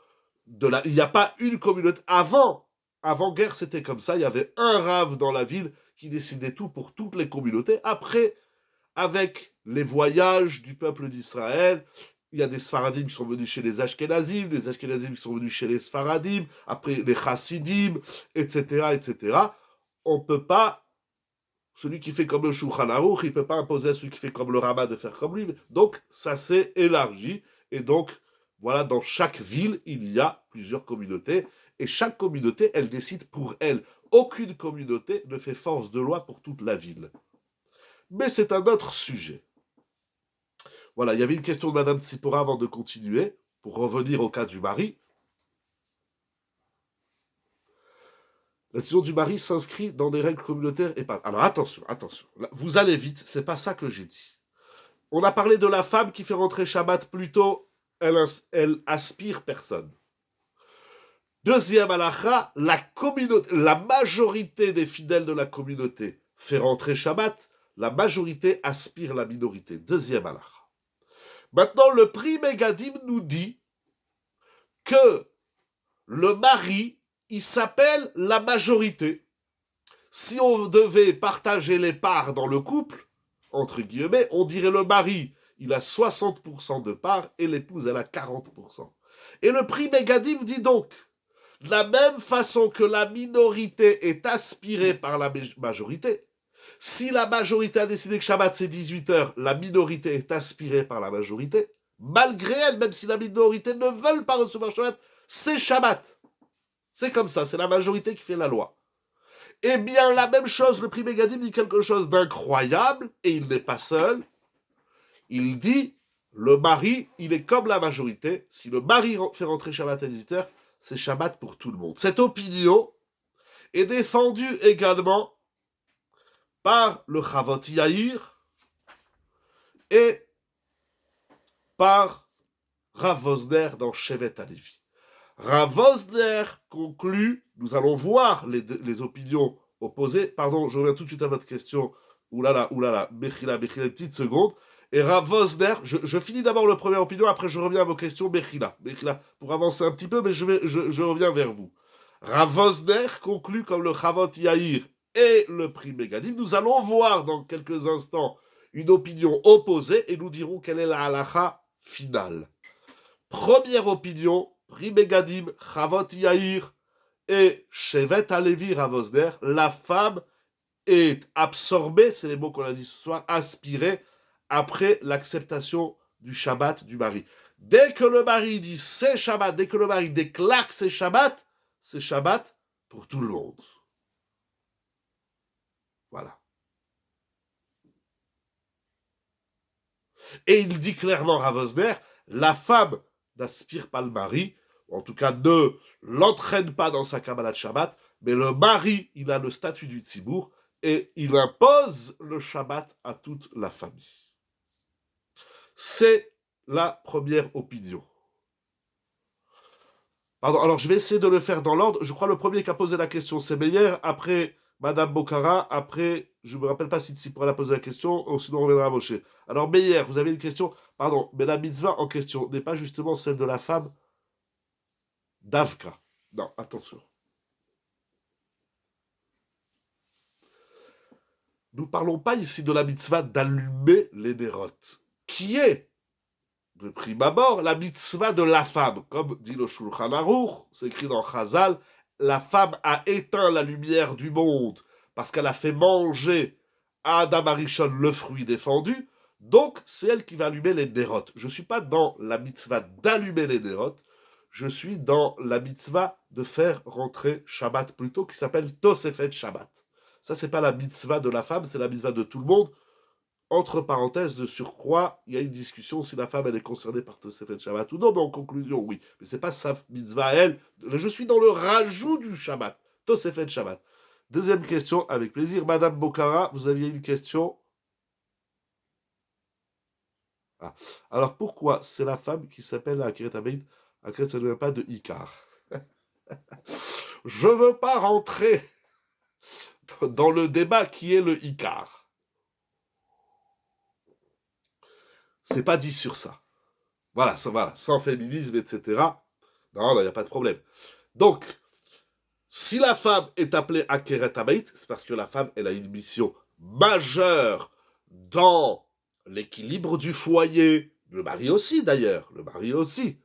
il n'y a pas une communauté. Avant-guerre, c'était comme ça. Il y avait un rave dans la ville qui décidait tout pour toutes les communautés. Après, avec les voyages du peuple d'Israël, il y a des Sfaradim qui sont venus chez les Ashkenazim, des Ashkenazim qui sont venus chez les Sfaradim, après les Chassidim, etc., etc. On ne peut pas, celui qui fait comme le Shulchan Aruch, il ne peut pas imposer à celui qui fait comme le Rama de faire comme lui. Donc, ça s'est élargi. Et donc, voilà, dans chaque ville, il y a plusieurs communautés. Et chaque communauté, elle décide pour elle. Aucune communauté ne fait force de loi pour toute la ville. Mais c'est un autre sujet. Voilà, il y avait une question de Madame Tsipora avant de continuer, pour revenir au cas du mari. La décision du mari s'inscrit dans des règles communautaires et pas. Alors attention, vous allez vite, c'est pas ça que j'ai dit. On a parlé de la femme qui fait rentrer Shabbat plus tôt, elle aspire personne. Deuxième halakha, la majorité des fidèles de la communauté fait rentrer Shabbat, la majorité aspire la minorité. Deuxième halakha. Maintenant, le Pri Megadim nous dit que le mari, il s'appelle la majorité. Si on devait partager les parts dans le couple, entre guillemets, on dirait le mari, il a 60% de parts et l'épouse, elle a 40%. Et le Pri Megadim dit donc, de la même façon que la minorité est aspirée par la majorité, si la majorité a décidé que Shabbat c'est 18 heures, la minorité est aspirée par la majorité, malgré elle, même si la minorité ne veut pas recevoir Shabbat, c'est Shabbat. C'est comme ça, c'est la majorité qui fait la loi. Eh bien, la même chose, le Pri Megadim dit quelque chose d'incroyable, et il n'est pas seul. Il dit, le mari, il est comme la majorité. Si le mari fait rentrer Shabbat à 18h, c'est Shabbat pour tout le monde. Cette opinion est défendue également par le Chavot Yair et par Rav Vosner dans Shevet HaLevi. Rav Vosner conclut, nous allons voir les opinions opposées. Pardon, je reviens tout de suite à votre question. Oulala, Bechila, une petite seconde. Et Rav Vosner, je finis d'abord le premier opinion, après je reviens à vos questions, Bechila, pour avancer un petit peu, mais je reviens vers vous. Rav Vosner conclut comme le Chavot Yair et le Pri Megadim. Nous allons voir dans quelques instants une opinion opposée et nous dirons quelle est la halacha finale. Première opinion, Pri Megadim, Chavot Yair et Shevet HaLevi Rav Vosner, la femme est absorbée, c'est les mots qu'on a dit ce soir, aspirée après l'acceptation du Shabbat du mari. Dès que le mari dit c'est Shabbat, dès que le mari déclare que c'est Shabbat pour tout le monde. Voilà. Et il dit clairement, Rav Vosner, la femme n'aspire pas le mari, ou en tout cas ne l'entraîne pas dans sa Kabbalah de Shabbat, mais le mari, il a le statut du Tzibour, et il impose le Shabbat à toute la famille. C'est la première opinion. Pardon, alors je vais essayer de le faire dans l'ordre. Je crois le premier qui a posé la question, c'est Meyer, après Madame Bokhara, après, je ne me rappelle pas si Tsipra a posé la question, ou sinon on reviendra à Moshe. Alors Meyer, vous avez une question, pardon, mais la mitzvah en question n'est pas justement celle de la femme d'Avka. Non, attention. Nous ne parlons pas ici de la mitzvah d'allumer les dérotes, qui est, de prime abord, la mitzvah de la femme. Comme dit le Shulchan Aruch, c'est écrit dans Chazal, la femme a éteint la lumière du monde parce qu'elle a fait manger à Adam Arishon le fruit défendu, donc c'est elle qui va allumer les dérotes. Je ne suis pas dans la mitzvah d'allumer les dérotes, je suis dans la mitzvah de faire rentrer Shabbat plutôt, qui s'appelle Tosefet Shabbat. Ça, c'est pas la mitzvah de la femme, c'est la mitzvah de tout le monde. Entre parenthèses, de surcroît, il y a une discussion si la femme elle est concernée par Tosefet Shabbat ou non, mais en conclusion, oui. Mais c'est pas sa mitzvah à elle. Je suis dans le rajout du Shabbat, Tosefet Shabbat. Deuxième question, avec plaisir. Madame Bokhara, vous aviez une question? Ah. Alors pourquoi c'est la femme qui s'appelle Akeret Abeit? Akeret, ça ne vient pas de Ikar. Je veux pas rentrer dans le débat qui est le Ikar. C'est pas dit sur ça. Voilà, sans féminisme, etc. Non, il n'y a pas de problème. Donc, si la femme est appelée Akeret Abeit, c'est parce que la femme, elle a une mission majeure dans l'équilibre du foyer. Le mari aussi, d'ailleurs. Le mari aussi.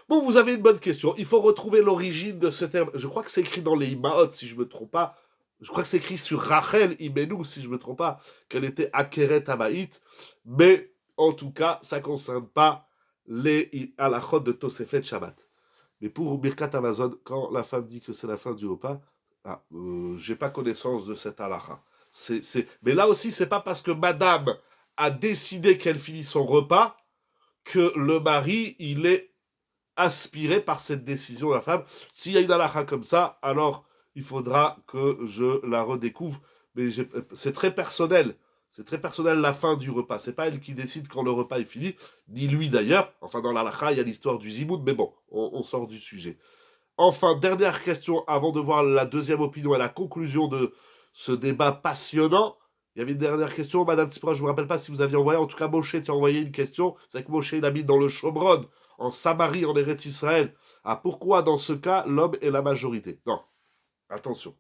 Bon, vous avez une bonne question. Il faut retrouver l'origine de ce terme. Je crois que c'est écrit dans les Imaot, si je ne me trompe pas. Je crois que c'est écrit sur Rachel Imenu, si je ne me trompe pas, qu'elle était Akeret Abait. Mais, en tout cas, ça ne concerne pas les halachot de Tosefet Shabbat. Mais pour Birkat Amazon, quand la femme dit que c'est la fin du repas, j'ai pas connaissance de cette halakha. Mais là aussi, c'est pas parce que madame a décidé qu'elle finit son repas que le mari, il est aspiré par cette décision de la femme. S'il y a une halakha comme ça, alors il faudra que je la redécouvre. Mais c'est très personnel. C'est très personnel la fin du repas. C'est pas elle qui décide quand le repas est fini, ni lui d'ailleurs. Enfin, dans l'halakha, il y a l'histoire du zimoun, mais bon, on sort du sujet. Enfin, dernière question avant de voir la deuxième opinion et la conclusion de ce débat passionnant. Il y avait une dernière question, Madame Tsipra, je ne me rappelle pas si vous aviez envoyé, en tout cas Moshe t'a envoyé une question. C'est vrai que Moshe il habite dans le Shomron, en Samarie, en Eretz Israël. Ah, pourquoi dans ce cas l'homme est la majorité? Non, attention.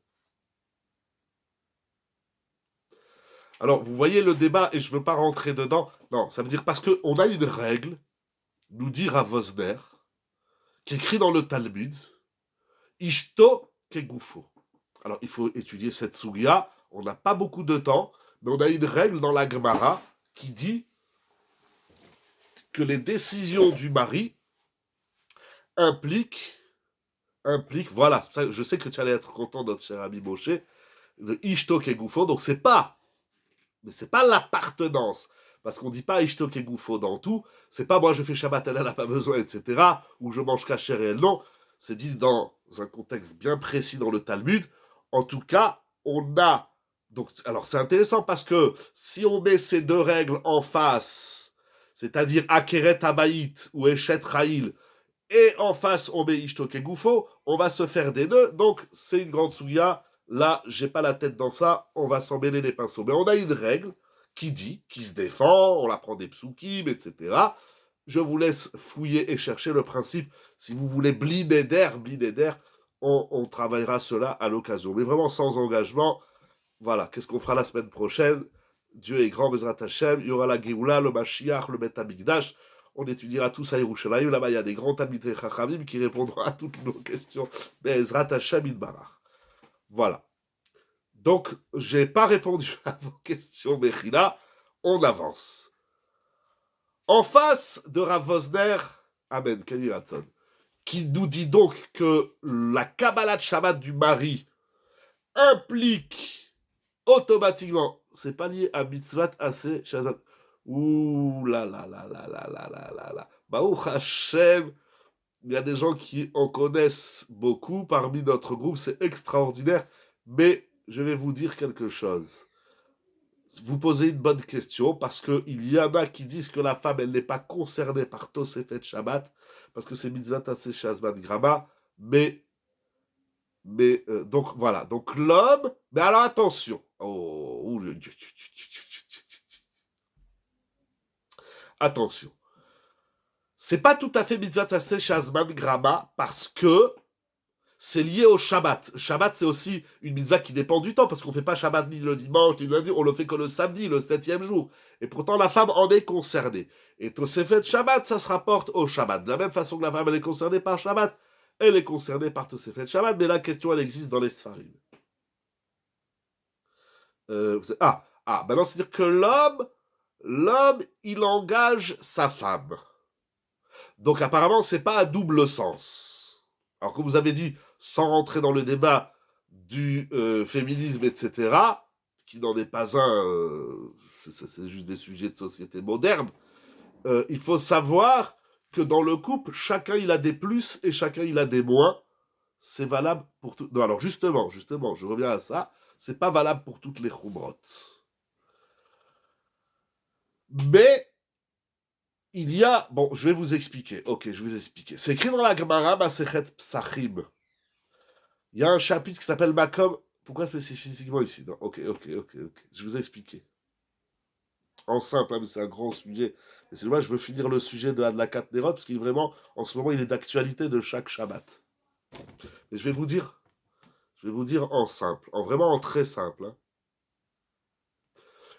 Alors, vous voyez le débat, et je ne veux pas rentrer dedans. Non, ça veut dire parce qu'on a une règle, nous dit Rav Vosner, qui écrit dans le Talmud, Ishto Kegufo. Alors, il faut étudier cette Sugia. On n'a pas beaucoup de temps, mais on a une règle dans la Gemara qui dit que les décisions du mari impliquent, voilà, ça, je sais que tu allais être content, notre cher ami Moshe, de Ishto Kegufo, donc mais c'est pas l'appartenance. Parce qu'on dit pas Ishto Kegufo dans tout, c'est pas moi je fais Shabbat, elle n'a pas besoin, etc., ou je mange kasher et elle non. C'est dit dans un contexte bien précis dans le Talmud. En tout cas, on a. Donc, alors c'est intéressant parce que si on met ces deux règles en face, c'est-à-dire Akeret Abayit ou Eshet Raïl, et en face on met Ishto Kegufo, on va se faire des nœuds, donc c'est une grande souilla. Là, j'ai pas la tête dans ça, on va s'en mêler les pinceaux. Mais on a une règle qui se défend, on la prend des psukim, etc. Je vous laisse fouiller et chercher le principe. Si vous voulez blinder d'air, on travaillera cela à l'occasion. Mais vraiment sans engagement. Voilà, qu'est-ce qu'on fera la semaine prochaine? Dieu est grand, Bezrat Hashem. Il y aura la Géoula, le Mashiach, le Bet Hamikdash. On étudiera tout ça à Yerushalayim. Là-bas, il y a des grands Talmidei Chachamim qui répondront à toutes nos questions. Bezrat Hashem Idbarach. Voilà. Donc, j'ai pas répondu à vos questions, Mechila. On avance. En face de Rav Vosner, Amen, Kenny Ratson, qui nous dit donc que la Kabbalah de Shabbat du mari implique automatiquement, c'est pas lié à mitzvah assez Shabbat. Ouh là là là là là là là là là. Baruch Hashem, il y a des gens qui en connaissent beaucoup parmi notre groupe, c'est extraordinaire, mais je vais vous dire quelque chose. Vous posez une bonne question parce qu'il y en a qui disent que la femme, elle n'est pas concernée par Tosefet Shabbat parce que c'est mitzvah assez Shazman Grama, donc voilà, donc l'homme, mais alors attention, attention, c'est pas tout à fait mitzvah assez Shazman Grama parce que c'est lié au Shabbat. Shabbat, c'est aussi une mitzvah qui dépend du temps, parce qu'on ne fait pas Shabbat ni le dimanche, ni le lundi, on le fait que le samedi, le 7e jour. Et pourtant, la femme en est concernée. Et Tosefet Shabbat, ça se rapporte au Shabbat. De la même façon que la femme, elle est concernée par Shabbat, elle est concernée par Tosefet Shabbat, mais la question, elle existe dans les Sfarim. Maintenant, c'est-à-dire que l'homme, il engage sa femme. Donc, apparemment, c'est pas à double sens. Alors, comme vous avez dit, sans rentrer dans le débat du féminisme, etc., qui n'en est pas un, c'est juste des sujets de société moderne, il faut savoir que dans le couple, chacun il a des plus et chacun il a des moins. C'est valable pour tout. Non, alors justement, je reviens à ça, c'est pas valable pour toutes les chumrot. Mais il y a, bon, je vais vous expliquer. Ok, je vais vous expliquer. C'est écrit dans la Gemara Masechet Psachim. Il y a un chapitre qui s'appelle Makom. Pourquoi spécifiquement ici? Non, ok. Je vous ai expliqué. En simple, hein, mais c'est un grand sujet. Et c'est dommage, je veux finir le sujet de Adlakat Nerot, parce qu'il est vraiment, en ce moment, il est d'actualité de chaque Shabbat. Et je vais vous dire en simple, vraiment en très simple. Hein.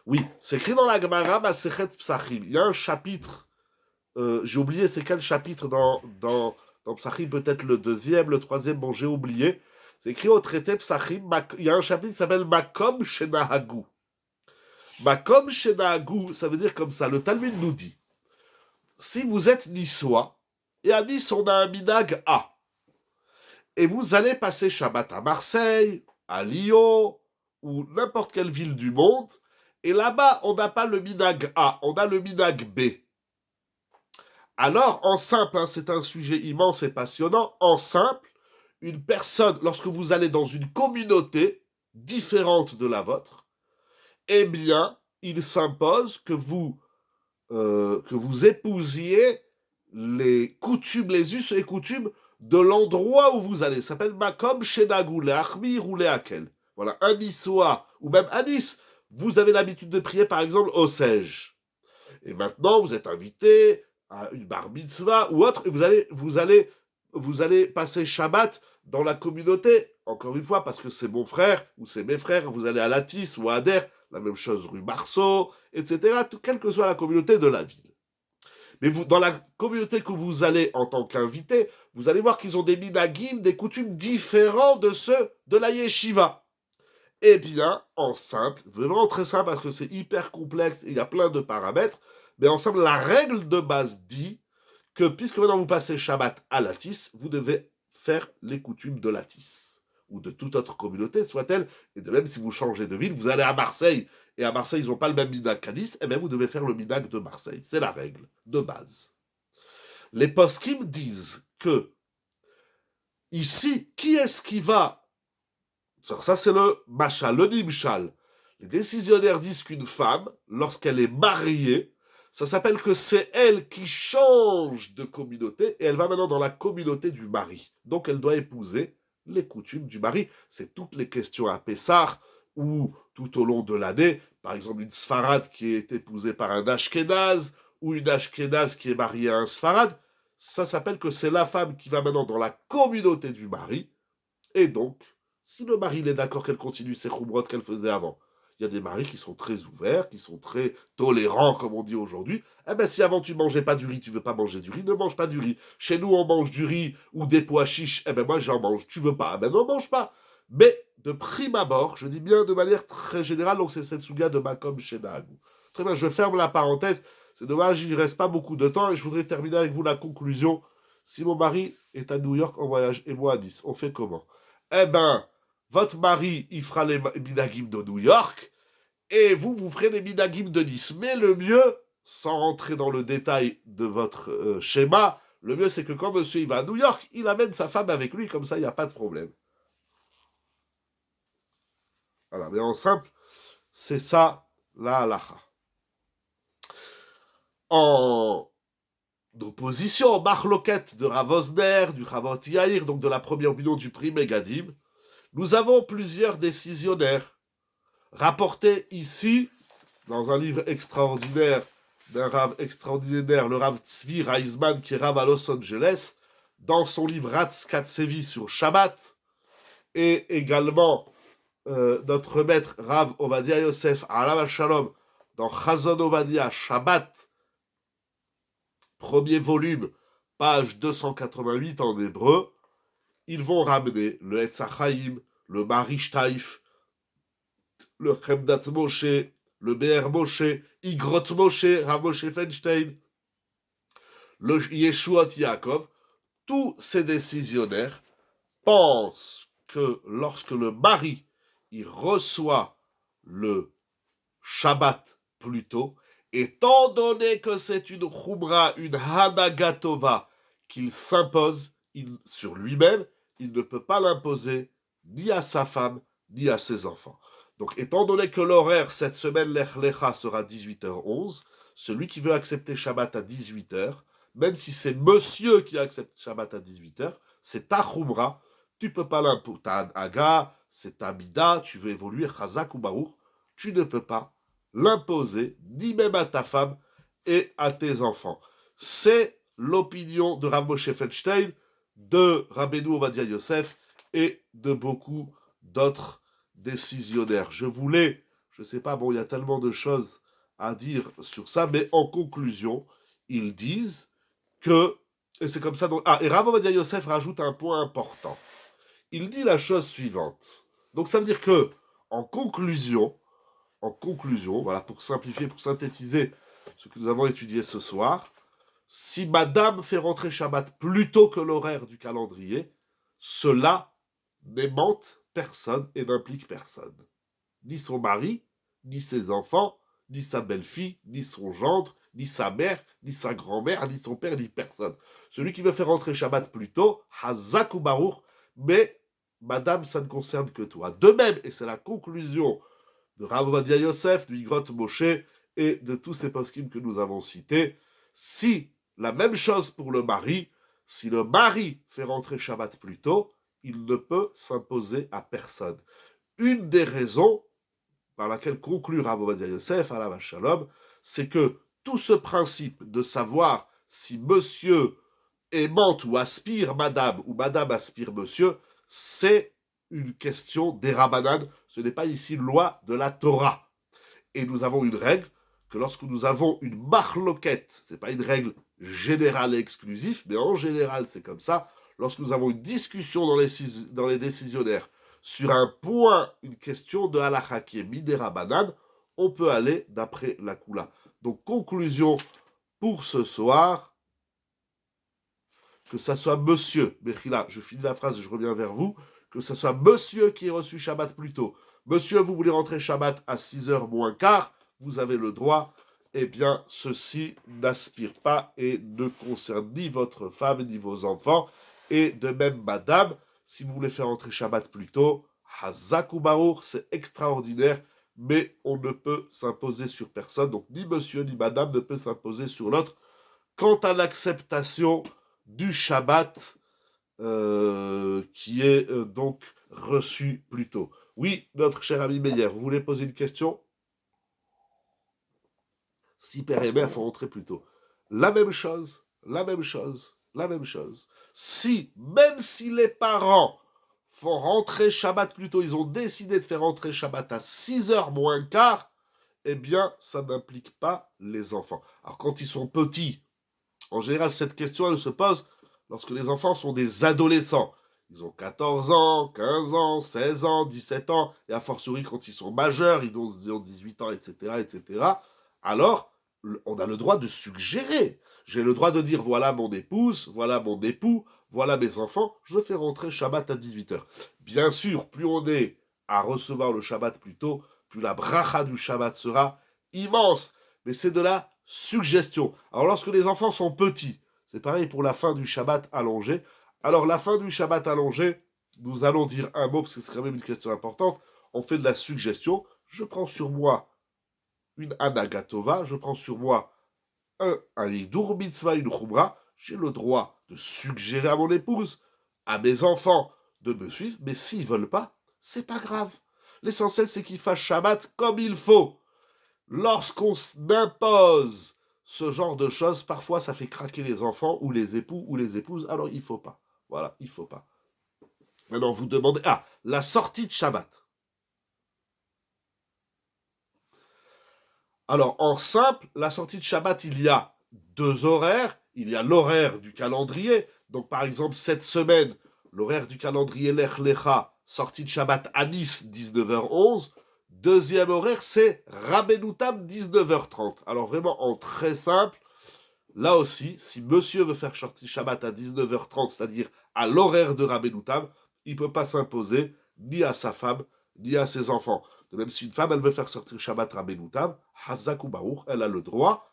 Oui, c'est écrit dans la Gemara Masechet Psachim. Il y a un chapitre, j'ai oublié c'est quel chapitre dans Psachim, peut-être le deuxième, le troisième, bon, j'ai oublié. C'est écrit au traité Psachim, il y a un chapitre qui s'appelle Makom Shenahagu. Makom Shenahagu, ça veut dire comme ça, le Talmud nous dit, si vous êtes niçois, et à Nice on a un minag A, et vous allez passer Shabbat à Marseille, à Lyon, ou n'importe quelle ville du monde, et là-bas on n'a pas le minag A, on a le minag B. Alors, en simple, hein, c'est un sujet immense et passionnant, en simple, une personne, lorsque vous allez dans une communauté différente de la vôtre, eh bien, il s'impose que vous épousiez les us et coutumes de l'endroit où vous allez. Ça s'appelle Makom Shenagou, le Achmir ou le Hakel. Voilà, un Niçois, ou même un Nice. Vous avez l'habitude de prier, par exemple, au Sège. Et maintenant, vous êtes invité à une bar mitzvah ou autre, et vous allez passer Shabbat dans la communauté. Encore une fois, parce que c'est mon frère ou c'est mes frères, vous allez à Latis ou à Ader, la même chose rue Marceau, etc., quelle que soit la communauté de la ville. Mais vous, dans la communauté que vous allez en tant qu'invité, vous allez voir qu'ils ont des minagim, des coutumes différents de ceux de la yeshiva. Eh bien, en simple, vraiment très simple parce que c'est hyper complexe et il y a plein de paramètres, mais en simple, la règle de base dit que puisque maintenant vous passez Shabbat à Latis, vous devez faire les coutumes de Latis ou de toute autre communauté, soit-elle, et de même si vous changez de ville, vous allez à Marseille, et à Marseille ils n'ont pas le même minag qu'à Nice, eh bien vous devez faire le minag de Marseille. C'est la règle de base. Les poskim disent que ici, qui est-ce qui va... Alors ça c'est le machal, le nimshal. Les décisionnaires disent qu'une femme, lorsqu'elle est mariée, ça s'appelle que c'est elle qui change de communauté et elle va maintenant dans la communauté du mari. Donc elle doit épouser les coutumes du mari. C'est toutes les questions à Pessah ou tout au long de l'année. Par exemple, une Sfarad qui est épousée par un Ashkénaze ou une Ashkénaze qui est mariée à un Sfarad. Ça s'appelle que c'est la femme qui va maintenant dans la communauté du mari. Et donc, si le mari est d'accord qu'elle continue ses khumrot qu'elle faisait avant, il y a des maris qui sont très ouverts, qui sont très tolérants, comme on dit aujourd'hui. Eh bien, si avant tu mangeais pas du riz, tu veux pas manger du riz, ne mange pas du riz. Chez nous, on mange du riz ou des pois chiches. Eh bien, moi, j'en mange. Tu veux pas? Eh bien, n'en mange pas. Mais, de prime abord, je dis bien de manière très générale, donc c'est cette souga de Makom Shenagou. Très bien, je ferme la parenthèse. C'est dommage, il ne reste pas beaucoup de temps et je voudrais terminer avec vous la conclusion. Si mon mari est à New York en voyage et moi à Nice, on fait comment? Eh ben, votre mari, il fera les minagim de New York, et vous, vous ferez les minagim de Nice. Mais le mieux, sans rentrer dans le détail de votre schéma, le mieux, c'est que quand monsieur il va à New York, il amène sa femme avec lui, comme ça, il n'y a pas de problème. Voilà, mais en simple, c'est ça, la halacha. En opposition, Marloquette de Rav Osner, du Chavot Yair, donc de la première opinion du prix Megadim, nous avons plusieurs décisionnaires rapportés ici, dans un livre extraordinaire, d'un Rav extraordinaire, le Rav Tzvi Reisman, qui est Rav à Los Angeles, dans son livre Ratz Katsevi sur Shabbat, et également notre maître Rav Ovadia Yosef, Alav Shalom, dans Chazon Ovadia Shabbat, premier volume, page 288 en hébreu, ils vont ramener le Etzachaim, le Marish Taif, le Chemdat Moshe, le Be'er Moshe, Igrot Moshe, Rav Moshe Feinstein, le Yeshuot Yaakov, tous ces décisionnaires pensent que lorsque le mari il reçoit le Shabbat plus tôt, étant donné que c'est une Khumra, une Hanagatova qu'il s'impose sur lui-même, il ne peut pas l'imposer ni à sa femme, ni à ses enfants. Donc, étant donné que l'horaire cette semaine, Lech Lecha sera 18h11, celui qui veut accepter Shabbat à 18h, même si c'est monsieur qui accepte Shabbat à 18h, c'est ta Khumra, tu ne peux pas l'imposer. Ta Haga, c'est ta Mida, tu veux évoluer, Chazak ou Baruch, tu ne peux pas l'imposer, ni même à ta femme et à tes enfants. C'est l'opinion de Rav Moshe Feinstein, de Rabbeinu Ovadia Yosef et de beaucoup d'autres décisionnaires. Je ne sais pas, bon, il y a tellement de choses à dire sur ça, mais en conclusion, ils disent que, et c'est comme ça, donc, et Rav Ovadia Yosef rajoute un point important. Il dit la chose suivante. Donc ça veut dire que, en conclusion, voilà, pour simplifier, pour synthétiser ce que nous avons étudié ce soir, si madame fait rentrer Shabbat plus tôt que l'horaire du calendrier, cela n'aimante personne et n'implique personne. Ni son mari, ni ses enfants, ni sa belle-fille, ni son gendre, ni sa mère, ni sa grand-mère, ni son père, ni personne. Celui qui veut faire rentrer Shabbat plus tôt, Hazak ou Baruch, mais madame, ça ne concerne que toi. De même, et c'est la conclusion de Rav Ovadia Yosef, du Igrot Moshe et de tous ces poskim que nous avons cités, si la même chose pour le mari, Si le mari fait rentrer Shabbat plus tôt, il ne peut s'imposer à personne. Une des raisons par laquelle conclut Rav Ovadia Yosef, alav shalom, c'est que tout ce principe de savoir si monsieur aimante ou aspire madame, ou madame aspire monsieur, c'est une question des Rabbanan, ce n'est pas ici une loi de la Torah. Et nous avons une règle, que lorsque nous avons une marloquette, c'est pas une règle générale et exclusive, mais en général c'est comme ça, lorsque nous avons une discussion dans les décisionnaires sur un point, une question de halakha qui est midera banane, on peut aller d'après la Kula. Donc conclusion pour ce soir, que ça soit monsieur, Bechila, je finis la phrase, je reviens vers vous, que ça soit monsieur qui ait reçu Shabbat plus tôt. Monsieur, vous voulez rentrer Shabbat à 6h moins quart, vous avez le droit. Eh bien, ceci n'aspire pas et ne concerne ni votre femme ni vos enfants. Et de même, madame, si vous voulez faire rentrer Shabbat plus tôt, Hazak ou Baruch, c'est extraordinaire, mais on ne peut s'imposer sur personne. Donc, ni monsieur ni madame ne peut s'imposer sur l'autre. Quant à l'acceptation du Shabbat, qui est donc reçu plus tôt. Oui, notre cher ami Meyer, vous voulez poser une question? Si père et mère faut rentrer plus tôt. La même chose. Si, même si les parents font rentrer Shabbat plus tôt, ils ont décidé de faire rentrer Shabbat à 6h moins quart, eh bien, ça n'implique pas les enfants. Alors, quand ils sont petits, en général, cette question, elle se pose lorsque les enfants sont des adolescents. Ils ont 14 ans, 15 ans, 16 ans, 17 ans, et a fortiori quand ils sont majeurs, ils ont 18 ans, etc. Alors, on a le droit de suggérer. J'ai le droit de dire, voilà mon épouse, voilà mon époux, voilà mes enfants, je fais rentrer Shabbat à 18h. Bien sûr, plus on est à recevoir le Shabbat plus tôt, plus la bracha du Shabbat sera immense. Mais c'est de la suggestion. Alors lorsque les enfants sont petits, c'est pareil pour la fin du Shabbat allongé. Alors la fin du Shabbat allongé, nous allons dire un mot, parce que c'est quand même une question importante, on fait de la suggestion, je prends sur moi une anagatova, je prends sur moi un hidur mitzvah, une chumra, j'ai le droit de suggérer à mon épouse, à mes enfants, de me suivre, mais s'ils veulent pas, c'est pas grave. L'essentiel, c'est qu'ils fassent Shabbat comme il faut. Lorsqu'on impose ce genre de choses, parfois ça fait craquer les enfants ou les époux ou les épouses, alors il faut pas. Voilà, il faut pas. Maintenant, vous demandez, la sortie de Shabbat. Alors, en simple, la sortie de Shabbat, il y a deux horaires. Il y a l'horaire du calendrier. Donc, par exemple, cette semaine, l'horaire du calendrier Lech Lecha, sortie de Shabbat à Nice, 19h11. Deuxième horaire, c'est Rabbeinu Tam, 19h30. Alors, vraiment, en très simple, là aussi, si monsieur veut faire sortie Shabbat à 19h30, c'est-à-dire à l'horaire de Rabbeinu Tam, il ne peut pas s'imposer ni à sa femme, ni à ses enfants. De même, si une femme, elle veut faire sortir Shabbat Rabbeinu Tam, Hazak ou Baruch, elle a le droit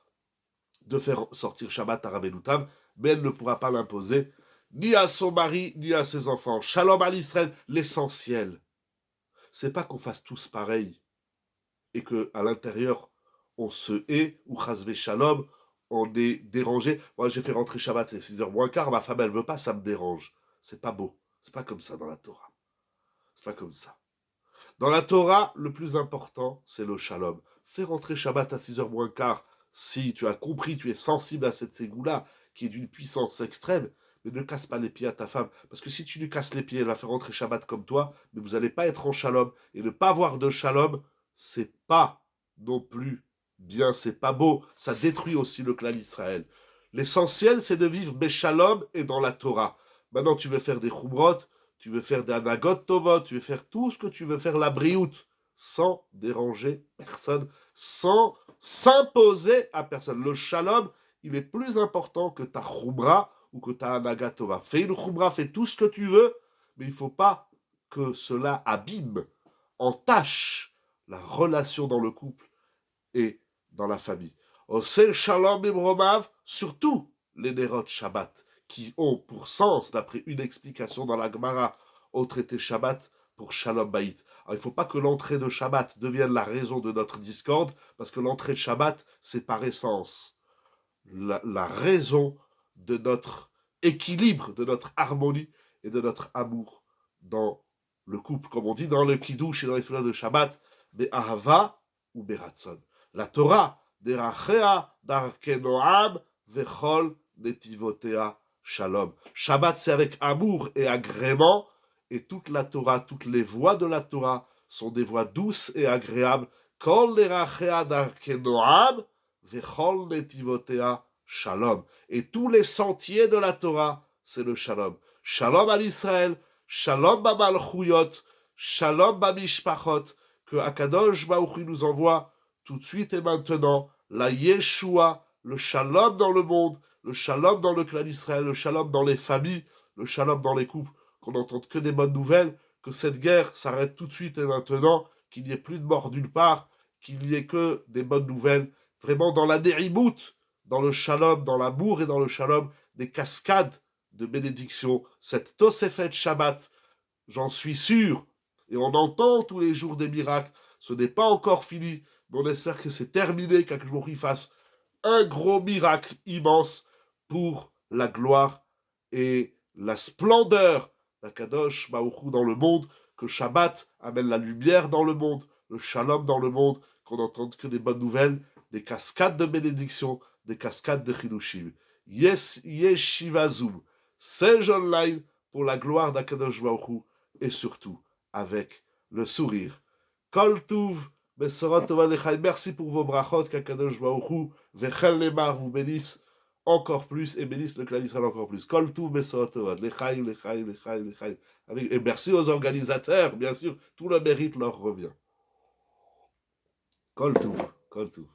de faire sortir Shabbat à Rabbeinu Tam, mais elle ne pourra pas l'imposer ni à son mari, ni à ses enfants. Shalom à l'Israël, l'essentiel, c'est pas qu'on fasse tous pareil et que à l'intérieur, on se hait, ou chasvé shalom, on est dérangé. Moi, j'ai fait rentrer Shabbat à 6h moins quart, ma femme, elle veut pas, ça me dérange. C'est pas beau. C'est pas comme ça dans la Torah. C'est pas comme ça. Dans la Torah, le plus important, c'est le shalom. Fais rentrer Shabbat à 6h moins quart si tu as compris, tu es sensible à cette ségoula qui est d'une puissance extrême, mais ne casse pas les pieds à ta femme. Parce que si tu lui casses les pieds, elle va faire rentrer Shabbat comme toi, mais vous n'allez pas être en shalom. Et ne pas avoir de shalom, c'est pas non plus bien, c'est pas beau. Ça détruit aussi le clan d'Israël. L'essentiel, c'est de vivre Beshalom et dans la Torah. Maintenant, tu veux faire des chumrot, tu veux faire des anagot tovot, tu veux faire tout ce que tu veux faire, la briout, sans déranger personne, sans s'imposer à personne. Le shalom, il est plus important que ta chumra ou que ta anagat tova. Fais une chumra, fais tout ce que tu veux, mais il ne faut pas que cela abîme, entache la relation dans le couple et dans la famille. Osel shalom imromav, surtout les Nerot Shabbat, qui ont pour sens, d'après une explication dans la Gemara, au traité Shabbat pour Shalom Baït. Alors il ne faut pas que l'entrée de Shabbat devienne la raison de notre discorde, parce que l'entrée de Shabbat, c'est par essence la raison de notre équilibre, de notre harmonie et de notre amour dans le couple. Comme on dit dans le Kiddush et dans les souvenirs de Shabbat, Be'ahava ou Be'ratzon. La Torah, Derachea darkenoam vechol netivotea shalom. Shabbat, c'est avec amour et agrément, et toute la Torah, toutes les voies de la Torah sont des voies douces et agréables. Kol derachea darkenoam vechol netivotea shalom. Et tous les sentiers de la Torah, c'est le shalom. Shalom à l'Israël, shalom bamalchuyot, shalom bamishpachot, que Akadosh Baruch Hu nous envoie tout de suite et maintenant la Yeshua, le shalom dans le monde, le shalom dans le clan d'Israël, le shalom dans les familles, le shalom dans les couples, qu'on n'entende que des bonnes nouvelles, que cette guerre s'arrête tout de suite et maintenant, qu'il n'y ait plus de mort nulle part, qu'il n'y ait que des bonnes nouvelles, vraiment dans la nérimout, dans le shalom, dans l'amour et dans le shalom, des cascades de bénédictions. Cette Tosefet Shabbat, j'en suis sûr, et on entend tous les jours des miracles, ce n'est pas encore fini, mais on espère que c'est terminé, qu'Akadosh fasse un gros miracle immense pour la gloire et la splendeur d'Akadosh Baruch Hu dans le monde, que Shabbat amène la lumière dans le monde, le shalom dans le monde, qu'on n'entende que des bonnes nouvelles, des cascades de bénédictions, des cascades de chidushim. Yes, Yeshiva Zoom, c'est online pour la gloire d'Akadosh Baruch Hu, et surtout avec le sourire. Kol Tuv, Besorot Tova Lechaim. Merci pour vos brachot, qu'Akadosh Baruch Hu, Vechel Lemar vous bénisse encore plus et bénisse le clan d'Israël encore plus. Kol Tuv, Besorot Tova Lechaim, Lechaim, Lechaim, Lechaim. Et merci aux organisateurs, bien sûr, tout le mérite leur revient. Kol Tuv, Kol Tuv.